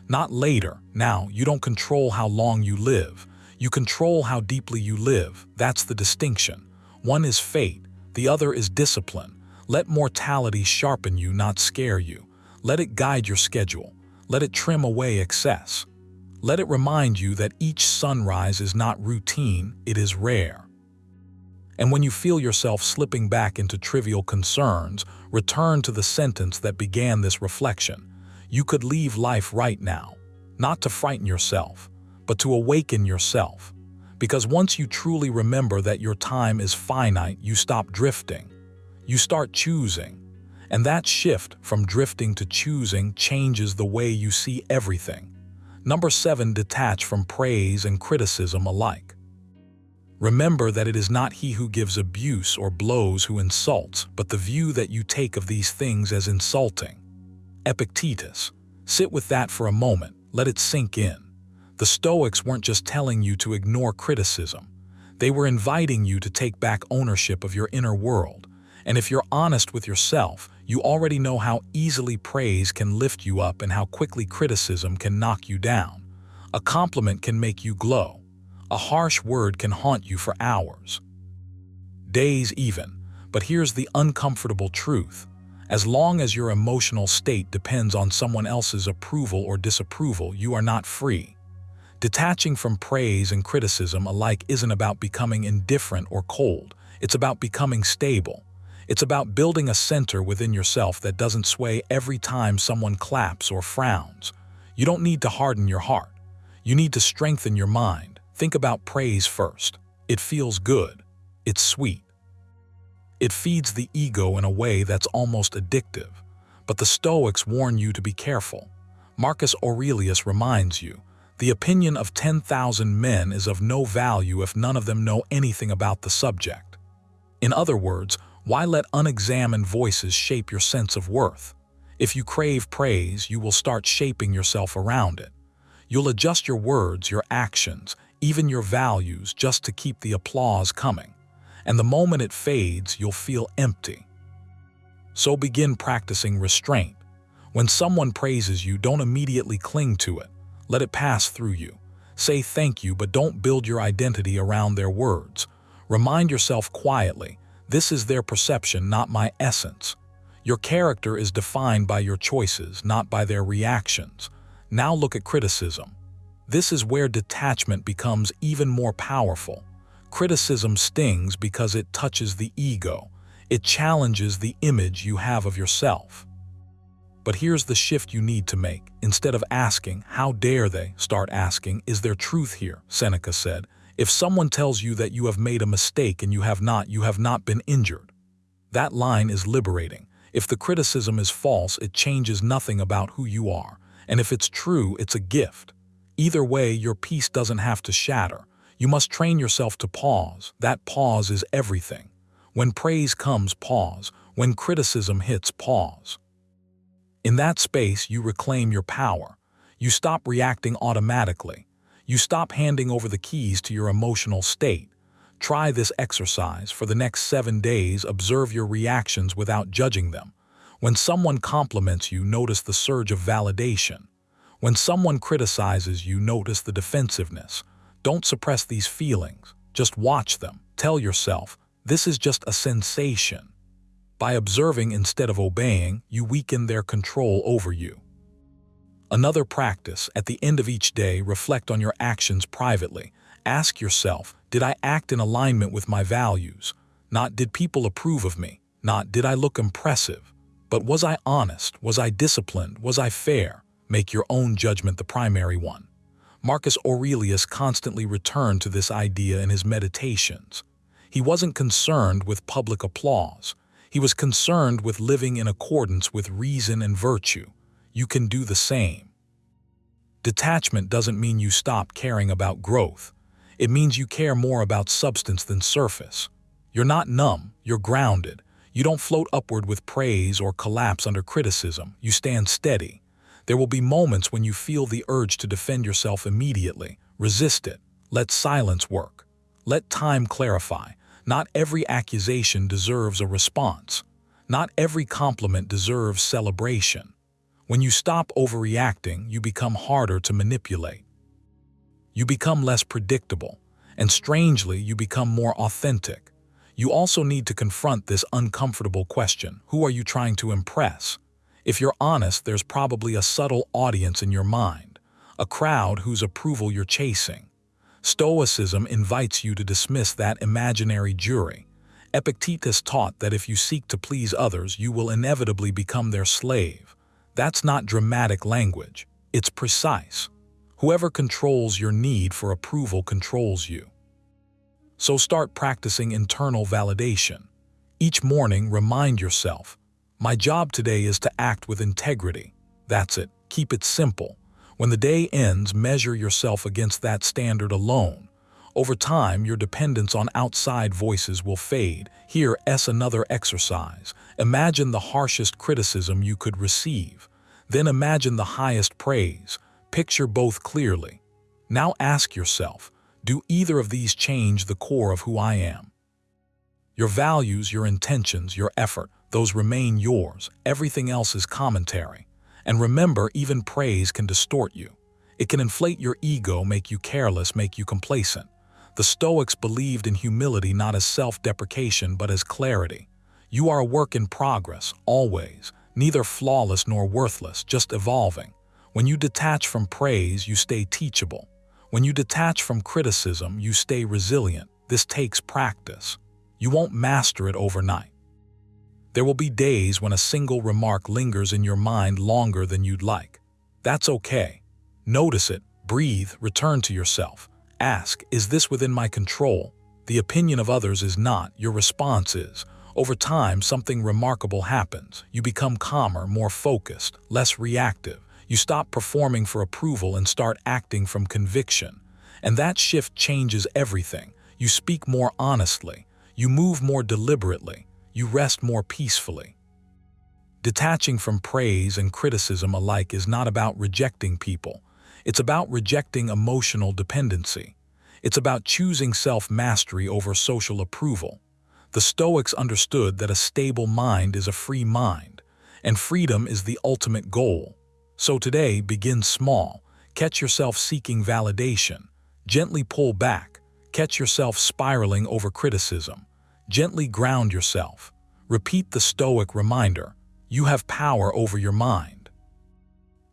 Speaker 1: Not later. Now, you don't control how long you live. You control how deeply you live. That's the distinction. One is fate, the other is discipline. Let mortality sharpen you, not scare you. Let it guide your schedule. Let it trim away excess. Let it remind you that each sunrise is not routine, it is rare. And when you feel yourself slipping back into trivial concerns, return to the sentence that began this reflection. You could leave life right now, not to frighten yourself, but to awaken yourself. Because once you truly remember that your time is finite, you stop drifting. You start choosing. And that shift from drifting to choosing changes the way you see everything. Number 7, detach from praise and criticism alike. Remember that it is not he who gives abuse or blows who insults, but the view that you take of these things as insulting. Epictetus. Sit with that for a moment, let it sink in. The Stoics weren't just telling you to ignore criticism. They were inviting you to take back ownership of your inner world. And if you're honest with yourself, you already know how easily praise can lift you up and how quickly criticism can knock you down. A compliment can make you glow. A harsh word can haunt you for hours. Days even. But here's the uncomfortable truth. As long as your emotional state depends on someone else's approval or disapproval, you are not free. Detaching from praise and criticism alike isn't about becoming indifferent or cold. It's about becoming stable. It's about building a center within yourself that doesn't sway every time someone claps or frowns. You don't need to harden your heart. You need to strengthen your mind. Think about praise first. It feels good. It's sweet. It feeds the ego in a way that's almost addictive. But the Stoics warn you to be careful. Marcus Aurelius reminds you, the opinion of 10,000 men is of no value if none of them know anything about the subject. In other words, why let unexamined voices shape your sense of worth? If you crave praise, you will start shaping yourself around it. You'll adjust your words, your actions, even your values just to keep the applause coming. And the moment it fades, you'll feel empty. So begin practicing restraint. When someone praises you, don't immediately cling to it. Let it pass through you. Say thank you, but don't build your identity around their words. Remind yourself quietly, this is their perception, not my essence. Your character is defined by your choices, not by their reactions. Now look at criticism. This is where detachment becomes even more powerful. Criticism stings because it touches the ego. It challenges the image you have of yourself. But here's the shift you need to make. Instead of asking, how dare they, start asking, is there truth here? Seneca said, if someone tells you that you have made a mistake and you have not been injured. That line is liberating. If the criticism is false, it changes nothing about who you are. And if it's true, it's a gift. Either way, your peace doesn't have to shatter. You must train yourself to pause. That pause is everything. When praise comes, pause. When criticism hits, pause. In that space, you reclaim your power. You stop reacting automatically. You stop handing over the keys to your emotional state. Try this exercise. For the next 7 days, observe your reactions without judging them. When someone compliments you, notice the surge of validation. When someone criticizes you, notice the defensiveness. Don't suppress these feelings. Just watch them. Tell yourself, this is just a sensation. By observing instead of obeying, you weaken their control over you. Another practice, at the end of each day, reflect on your actions privately. Ask yourself, did I act in alignment with my values? Not did people approve of me? Not did I look impressive? But was I honest? Was I disciplined? Was I fair? Make your own judgment the primary one. Marcus Aurelius constantly returned to this idea in his meditations. He wasn't concerned with public applause. He was concerned with living in accordance with reason and virtue. You can do the same. Detachment doesn't mean you stop caring about growth. It means you care more about substance than surface. You're not numb, you're grounded. You don't float upward with praise or collapse under criticism. You stand steady. There will be moments when you feel the urge to defend yourself immediately. Resist it. Let silence work. Let time clarify. Not every accusation deserves a response. Not every compliment deserves celebration. When you stop overreacting, you become harder to manipulate. You become less predictable, and strangely, you become more authentic. You also need to confront this uncomfortable question: who are you trying to impress? If you're honest, there's probably a subtle audience in your mind, a crowd whose approval you're chasing. Stoicism invites you to dismiss that imaginary jury. Epictetus taught that if you seek to please others, you will inevitably become their slave. That's not dramatic language. It's precise. Whoever controls your need for approval controls you. So start practicing internal validation. Each morning, remind yourself, my job today is to act with integrity. That's it. Keep it simple. When the day ends, measure yourself against that standard alone. Over time, your dependence on outside voices will fade. Here's another exercise. Imagine the harshest criticism you could receive. Then imagine the highest praise. Picture both clearly. Now ask yourself, do either of these change the core of who I am? Your values, your intentions, your effort, those remain yours. Everything else is commentary. And remember, even praise can distort you. It can inflate your ego, make you careless, make you complacent. The Stoics believed in humility not as self-deprecation but as clarity. You are a work in progress, always, neither flawless nor worthless, just evolving. When you detach from praise, you stay teachable. When you detach from criticism, you stay resilient. This takes practice. You won't master it overnight. There will be days when a single remark lingers in your mind longer than you'd like. That's okay. Notice it, breathe, return to yourself. Ask, is this within my control? The opinion of others is not, your response is. Over time, something remarkable happens. You become calmer, more focused, less reactive. You stop performing for approval and start acting from conviction. And that shift changes everything. You speak more honestly. You move more deliberately. You rest more peacefully. Detaching from praise and criticism alike is not about rejecting people. It's about rejecting emotional dependency. It's about choosing self-mastery over social approval. The Stoics understood that a stable mind is a free mind, and freedom is the ultimate goal. So today, begin small. Catch yourself seeking validation. Gently pull back. Catch yourself spiraling over criticism. Gently ground yourself. Repeat the Stoic reminder. You have power over your mind.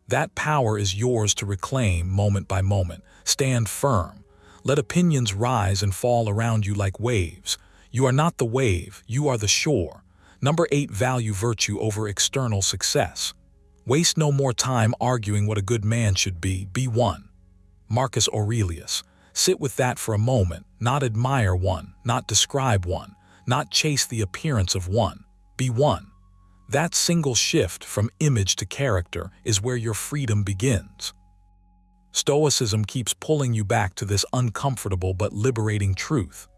Speaker 1: That power is yours to reclaim moment by moment. Stand firm. Let opinions rise and fall around you like waves. You are not the wave, you are the shore. Number 8, value virtue over external success. Waste no more time arguing what a good man should be. Be one. Marcus Aurelius. Sit with that for a moment, not admire one, not describe one, not chase the appearance of one. Be one. That single shift from image to character is where your freedom begins. Stoicism keeps pulling you back to this uncomfortable but liberating truth.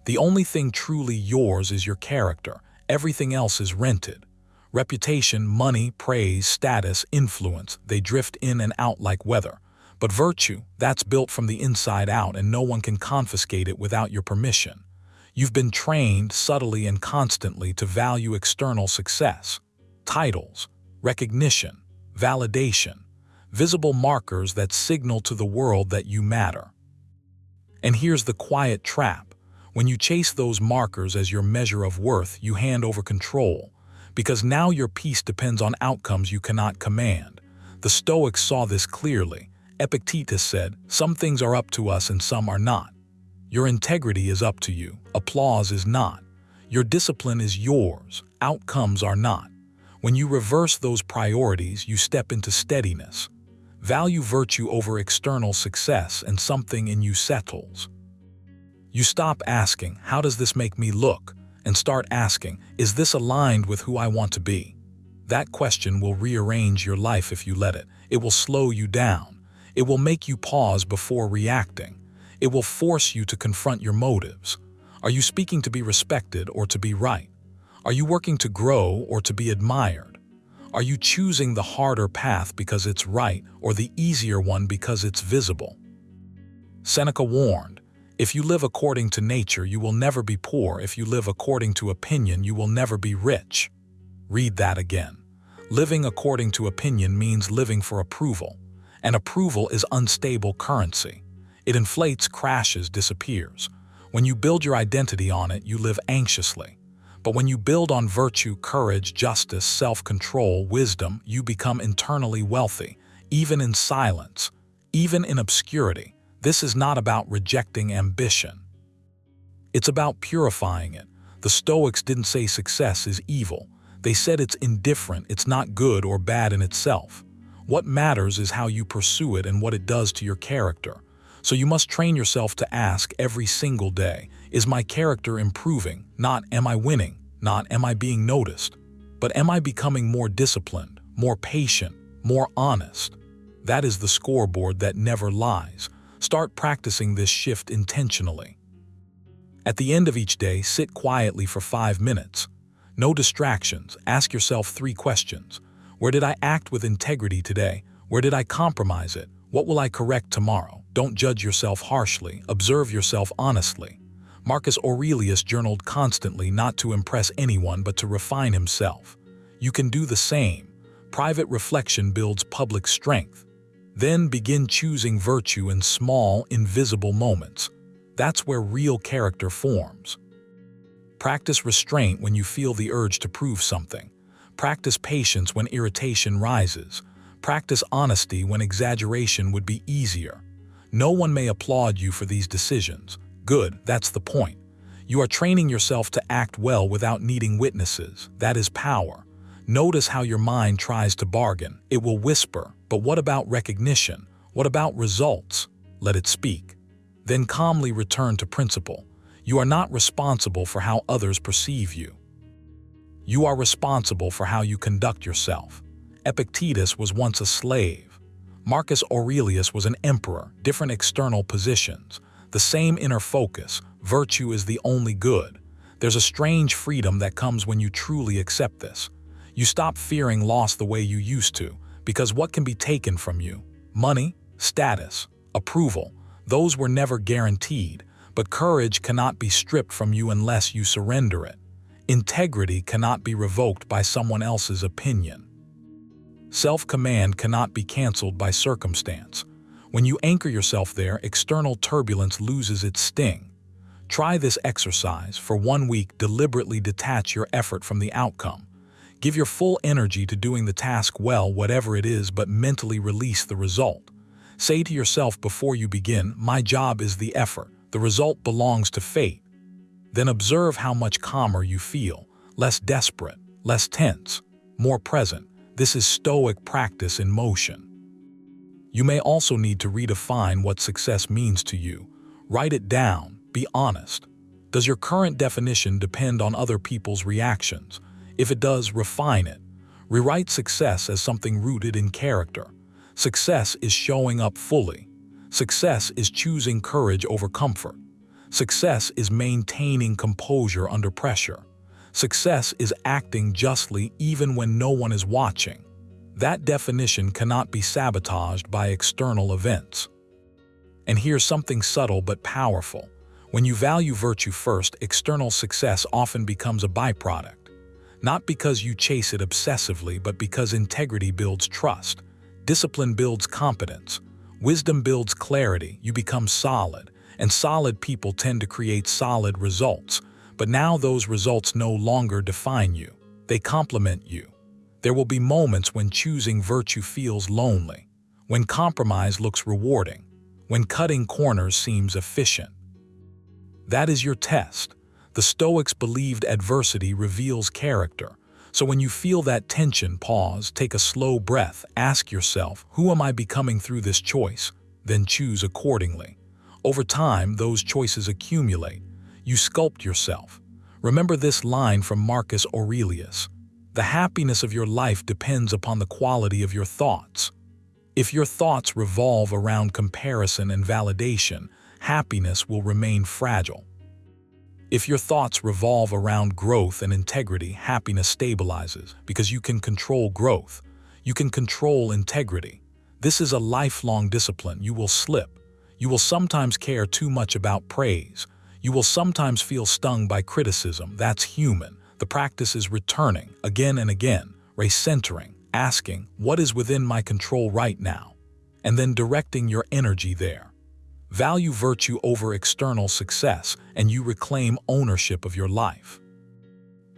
Speaker 1: The only thing truly yours is your character. Everything else is rented. Reputation, money, praise, status, influence, they drift in and out like weather. But virtue, that's built from the inside out, and no one can confiscate it without your permission. You've been trained subtly and constantly to value external success. Titles, recognition, validation, visible markers that signal to the world that you matter. And here's the quiet trap. When you chase those markers as your measure of worth, you hand over control, because now your peace depends on outcomes you cannot command. The Stoics saw this clearly. Epictetus said, "Some things are up to us and some are not. Your integrity is up to you. Applause is not. Your discipline is yours. Outcomes are not." When you reverse those priorities, you step into steadiness. Value virtue over external success, and something in you settles. You stop asking, "How does this make me look?" and start asking, "Is this aligned with who I want to be?" That question will rearrange your life if you let it. It will slow you down. It will make you pause before reacting. It will force you to confront your motives. Are you speaking to be respected or to be right? Are you working to grow or to be admired? Are you choosing the harder path because it's right or the easier one because it's visible? Seneca warned, "If you live according to nature, you will never be poor. If you live according to opinion, you will never be rich." Read that again. Living according to opinion means living for approval. And approval is unstable currency. It inflates, crashes, disappears. When you build your identity on it, you live anxiously. But when you build on virtue, courage, justice, self-control, wisdom, you become internally wealthy, even in silence, even in obscurity. This is not about rejecting ambition. It's about purifying it. The Stoics didn't say success is evil. They said it's indifferent, it's not good or bad in itself. What matters is how you pursue it and what it does to your character. So you must train yourself to ask every single day, is my character improving? Not am I winning? Not am I being noticed? But am I becoming more disciplined, more patient, more honest? That is the scoreboard that never lies. Start practicing this shift intentionally. At the end of each day, sit quietly for 5 minutes. No distractions. Ask yourself 3 questions. Where did I act with integrity today? Where did I compromise it? What will I correct tomorrow? Don't judge yourself harshly. Observe yourself honestly. Marcus Aurelius journaled constantly, not to impress anyone but to refine himself. You can do the same. Private reflection builds public strength. Then begin choosing virtue in small, invisible moments. That's where real character forms. Practice restraint when you feel the urge to prove something. Practice patience when irritation rises. Practice honesty when exaggeration would be easier. No one may applaud you for these decisions. Good, that's the point. You are training yourself to act well without needing witnesses. That is power. Notice how your mind tries to bargain. It will whisper, but what about recognition? What about results? Let it speak. Then calmly return to principle. You are not responsible for how others perceive you. You are responsible for how you conduct yourself. Epictetus was once a slave. Marcus Aurelius was an emperor, different external positions. The same inner focus, virtue is the only good. There's a strange freedom that comes when you truly accept this. You stop fearing loss the way you used to, because what can be taken from you? Money, status, approval, those were never guaranteed, but courage cannot be stripped from you unless you surrender it. Integrity cannot be revoked by someone else's opinion. Self-command cannot be canceled by circumstance. When you anchor yourself there, external turbulence loses its sting. Try this exercise. For 1 week, deliberately detach your effort from the outcome. Give your full energy to doing the task well, whatever it is, but mentally release the result. Say to yourself before you begin, my job is the effort. The result belongs to fate. Then observe how much calmer you feel, less desperate, less tense, more present. This is Stoic practice in motion. You may also need to redefine what success means to you. Write it down. Be honest. Does your current definition depend on other people's reactions? If it does, refine it. Rewrite success as something rooted in character. Success is showing up fully. Success is choosing courage over comfort. Success is maintaining composure under pressure. Success is acting justly even when no one is watching. That definition cannot be sabotaged by external events. And here's something subtle but powerful. When you value virtue first, external success often becomes a byproduct. Not because you chase it obsessively, but because integrity builds trust. Discipline builds competence. Wisdom builds clarity. You become solid. And solid people tend to create solid results. But now those results no longer define you. They complement you. There will be moments when choosing virtue feels lonely, when compromise looks rewarding, when cutting corners seems efficient. That is your test. The Stoics believed adversity reveals character. So when you feel that tension, pause, take a slow breath, ask yourself, who am I becoming through this choice? Then choose accordingly. Over time, those choices accumulate. You sculpt yourself. Remember this line from Marcus Aurelius. The happiness of your life depends upon the quality of your thoughts. If your thoughts revolve around comparison and validation, happiness will remain fragile. If your thoughts revolve around growth and integrity, happiness stabilizes because you can control growth. You can control integrity. This is a lifelong discipline. You will slip. You will sometimes care too much about praise. You will sometimes feel stung by criticism. That's human. The practice is returning again and again, recentering, asking, what is within my control right now? And then directing your energy there. Value virtue over external success, and you reclaim ownership of your life.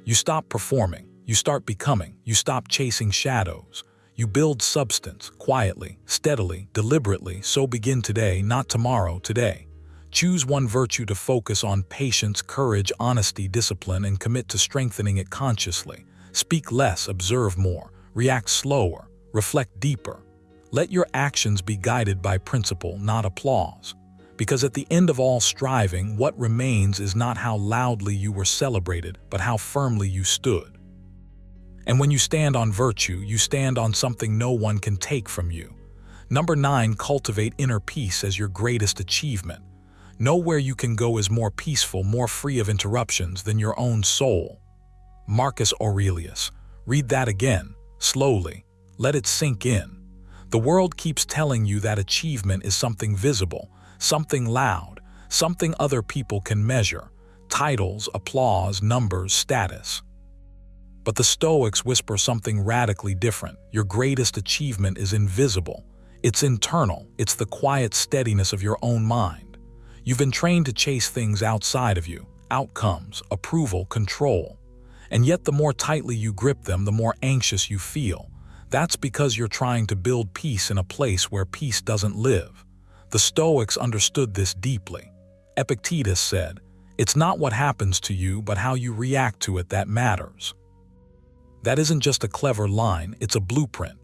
Speaker 1: You stop performing. You start becoming. You stop chasing shadows. You build substance, quietly, steadily, deliberately. So begin today, not tomorrow, today. Choose one virtue to focus on: patience, courage, honesty, discipline, and commit to strengthening it consciously. Speak less, observe more, react slower, reflect deeper. Let your actions be guided by principle, not applause. Because at the end of all striving, what remains is not how loudly you were celebrated, but how firmly you stood. And when you stand on virtue, you stand on something no one can take from you. Number 9, cultivate inner peace as your greatest achievement. Know where you can go is more peaceful, more free of interruptions than your own soul. Marcus Aurelius. Read that again, slowly. Let it sink in. The world keeps telling you that achievement is something visible, something loud, something other people can measure. Titles, applause, numbers, status. But the Stoics whisper something radically different. Your greatest achievement is invisible. It's internal. It's the quiet steadiness of your own mind. You've been trained to chase things outside of you, outcomes, approval, control. And yet the more tightly you grip them, the more anxious you feel. That's because you're trying to build peace in a place where peace doesn't live. The Stoics understood this deeply. Epictetus said, It's not what happens to you, but how you react to it that matters. That isn't just a clever line, it's a blueprint.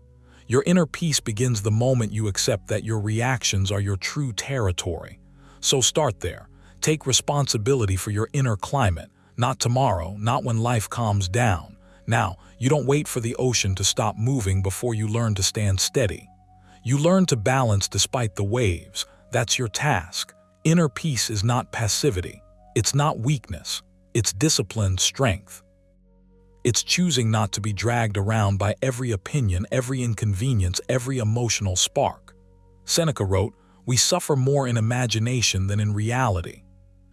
Speaker 1: Your inner peace begins the moment you accept that your reactions are your true territory. So start there. Take responsibility for your inner climate, not tomorrow, not when life calms down. Now, you don't wait for the ocean to stop moving before you learn to stand steady. You learn to balance despite the waves. That's your task. Inner peace is not passivity. It's not weakness. It's disciplined strength. It's choosing not to be dragged around by every opinion, every inconvenience, every emotional spark. Seneca wrote, "We suffer more in imagination than in reality."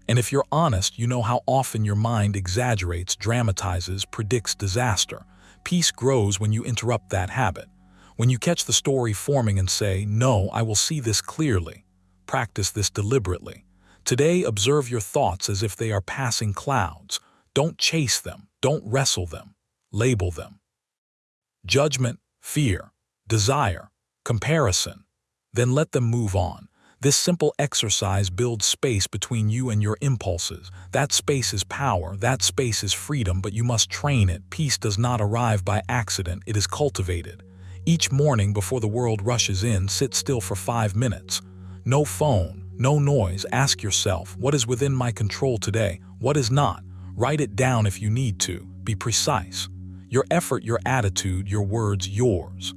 Speaker 1: And if you're honest, you know how often your mind exaggerates, dramatizes, predicts disaster. Peace grows when you interrupt that habit. When you catch the story forming and say, "No, I will see this clearly." Practice this deliberately. Today, observe your thoughts as if they are passing clouds. Don't chase them. Don't wrestle them. Label them. Judgment, fear, desire, comparison. Then let them move on. This simple exercise builds space between you and your impulses. That space is power, that space is freedom, but you must train it. Peace does not arrive by accident, it is cultivated. Each morning before the world rushes in, sit still for 5 minutes. No phone, no noise. Ask yourself, what is within my control today? What is not? Write it down if you need to. Be precise. Your effort, your attitude, your words, yours.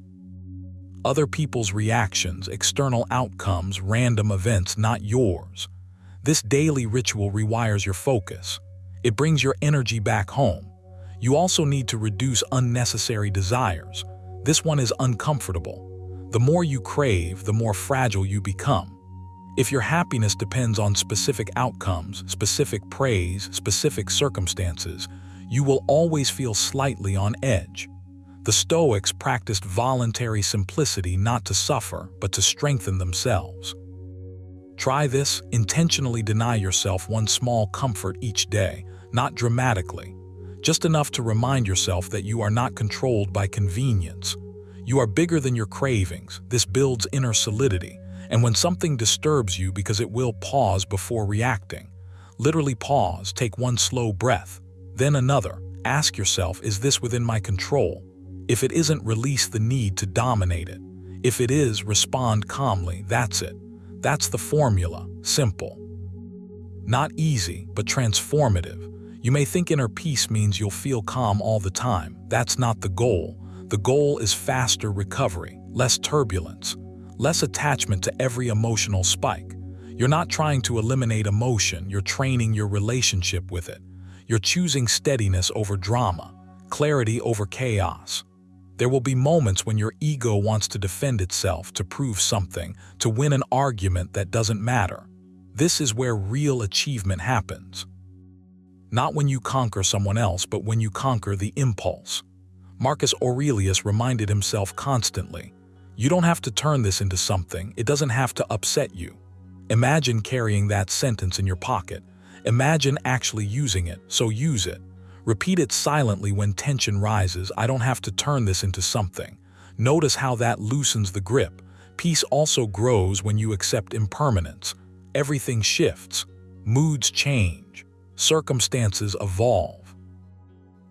Speaker 1: Other people's reactions, external outcomes, random events, not yours. This daily ritual rewires your focus. It brings your energy back home. You also need to reduce unnecessary desires. This one is uncomfortable. The more you crave, the more fragile you become. If your happiness depends on specific outcomes, specific praise, specific circumstances, you will always feel slightly on edge. The Stoics practiced voluntary simplicity not to suffer, but to strengthen themselves. Try this. Intentionally deny yourself one small comfort each day, not dramatically, just enough to remind yourself that you are not controlled by convenience. You are bigger than your cravings. This builds inner solidity. And when something disturbs you, because it will, pause before reacting. Literally pause, take one slow breath, then another. Ask yourself, is this within my control? If it isn't, release the need to dominate it. If it is, respond calmly. That's it. That's the formula. Simple. Not easy, but transformative. You may think inner peace means you'll feel calm all the time. That's not the goal. The goal is faster recovery, less turbulence, less attachment to every emotional spike. You're not trying to eliminate emotion, you're training your relationship with it. You're choosing steadiness over drama, clarity over chaos. There will be moments when your ego wants to defend itself, to prove something, to win an argument that doesn't matter. This is where real achievement happens. Not when you conquer someone else, but when you conquer the impulse. Marcus Aurelius reminded himself constantly, you don't have to turn this into something, it doesn't have to upset you. Imagine carrying that sentence in your pocket. Imagine actually using it, so use it. Repeat it silently when tension rises. I don't have to turn this into something. Notice how that loosens the grip. Peace also grows when you accept impermanence. Everything shifts. Moods change. Circumstances evolve.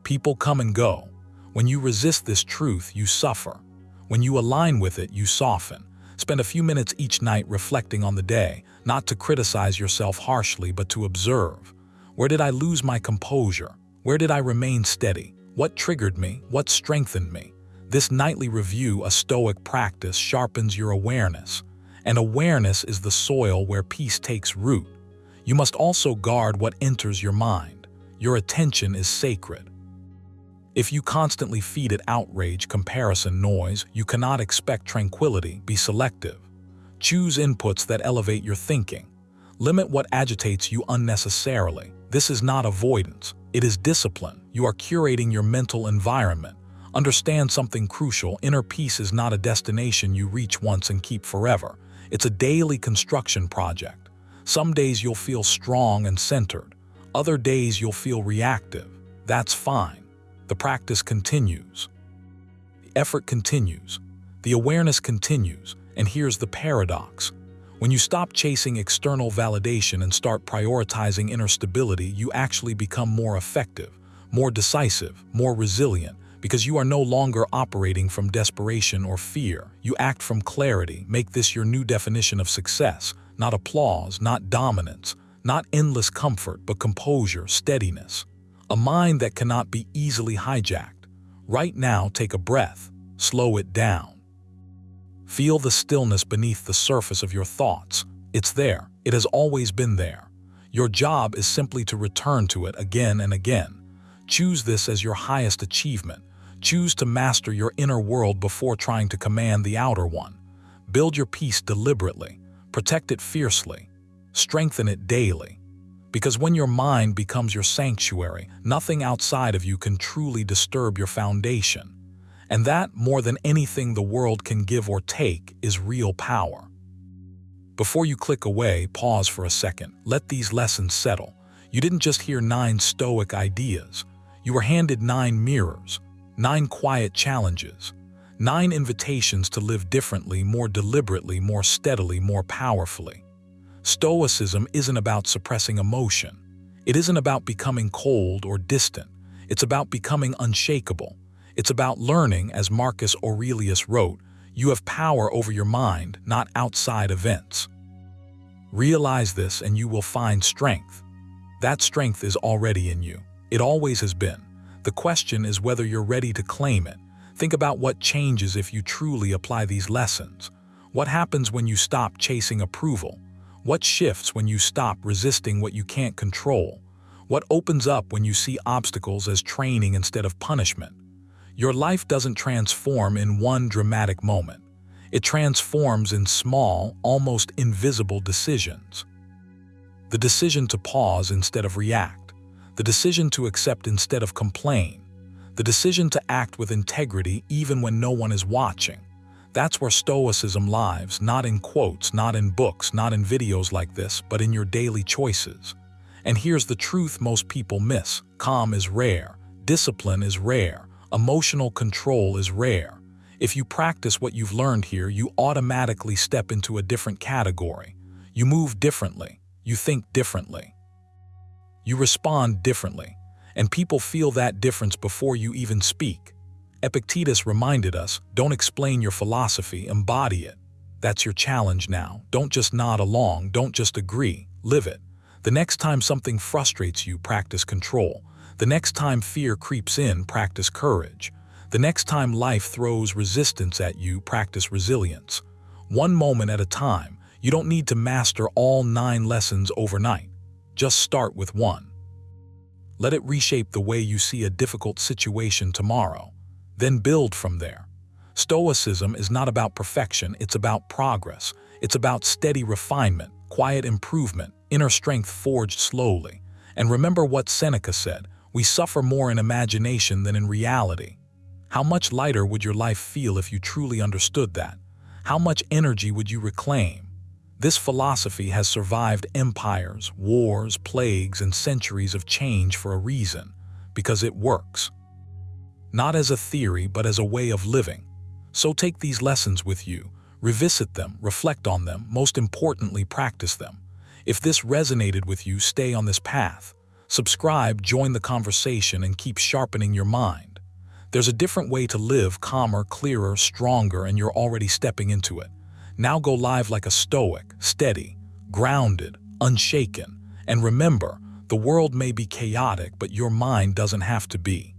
Speaker 1: People come and go. When you resist this truth, you suffer. When you align with it, you soften. Spend a few minutes each night reflecting on the day, not to criticize yourself harshly, but to observe. Where did I lose my composure? Where did I remain steady? What triggered me? What strengthened me? This nightly review, a Stoic practice, sharpens your awareness. And awareness is the soil where peace takes root. You must also guard what enters your mind. Your attention is sacred. If you constantly feed it outrage, comparison, noise, you cannot expect tranquility. Be selective. Choose inputs that elevate your thinking. Limit what agitates you unnecessarily. This is not avoidance. It is discipline. You are curating your mental environment. Understand something crucial. Inner peace is not a destination you reach once and keep forever. It's a daily construction project. Some days you'll feel strong and centered. Other days you'll feel reactive. That's fine. The practice continues. The effort continues. The awareness continues. And here's the paradox. When you stop chasing external validation and start prioritizing inner stability, you actually become more effective, more decisive, more resilient, because you are no longer operating from desperation or fear. You act from clarity. Make this your new definition of success. Not applause, not dominance, not endless comfort, but composure, steadiness. A mind that cannot be easily hijacked. Right now, take a breath. Slow it down. Feel the stillness beneath the surface of your thoughts. It's there. It has always been there. Your job is simply to return to it again and again. Choose this as your highest achievement. Choose to master your inner world before trying to command the outer one. Build your peace deliberately. Protect it fiercely. Strengthen it daily. Because when your mind becomes your sanctuary, nothing outside of you can truly disturb your foundation. And that, more than anything the world can give or take, is real power. Before you click away, pause for a second. Let these lessons settle. You didn't just hear 9 Stoic ideas. You were handed 9 mirrors, 9 quiet challenges, 9 invitations to live differently, more deliberately, more steadily, more powerfully. Stoicism isn't about suppressing emotion. It isn't about becoming cold or distant. It's about becoming unshakable. It's about learning, as Marcus Aurelius wrote, you have power over your mind, not outside events. Realize this and you will find strength. That strength is already in you. It always has been. The question is whether you're ready to claim it. Think about what changes if you truly apply these lessons. What happens when you stop chasing approval? What shifts when you stop resisting what you can't control? What opens up when you see obstacles as training instead of punishment? Your life doesn't transform in one dramatic moment. It transforms in small, almost invisible decisions. The decision to pause instead of react. The decision to accept instead of complain. The decision to act with integrity even when no one is watching. That's where Stoicism lives, not in quotes, not in books, not in videos like this, but in your daily choices. And here's the truth most people miss. Calm is rare. Discipline is rare. Emotional control is rare. If you practice what you've learned here, you automatically step into a different category. You move differently. You think differently. You respond differently. And people feel that difference before you even speak. Epictetus reminded us, don't explain your philosophy, embody it. That's your challenge now. Don't just nod along, don't just agree, live it. The next time something frustrates you, practice control. The next time fear creeps in, practice courage. The next time life throws resistance at you, practice resilience. One moment at a time. You don't need to master all 9 lessons overnight. Just start with one. Let it reshape the way you see a difficult situation tomorrow. Then build from there. Stoicism is not about perfection, it's about progress. It's about steady refinement, quiet improvement, inner strength forged slowly. And remember what Seneca said, we suffer more in imagination than in reality. How much lighter would your life feel if you truly understood that? How much energy would you reclaim? This philosophy has survived empires, wars, plagues, and centuries of change for a reason, because it works. Not as a theory, but as a way of living. So take these lessons with you, revisit them, reflect on them, most importantly, practice them. If this resonated with you, stay on this path. Subscribe, join the conversation, and keep sharpening your mind. There's a different way to live, calmer, clearer, stronger, and you're already stepping into it. Now go live like a Stoic, steady, grounded, unshaken. And remember, the world may be chaotic, but your mind doesn't have to be.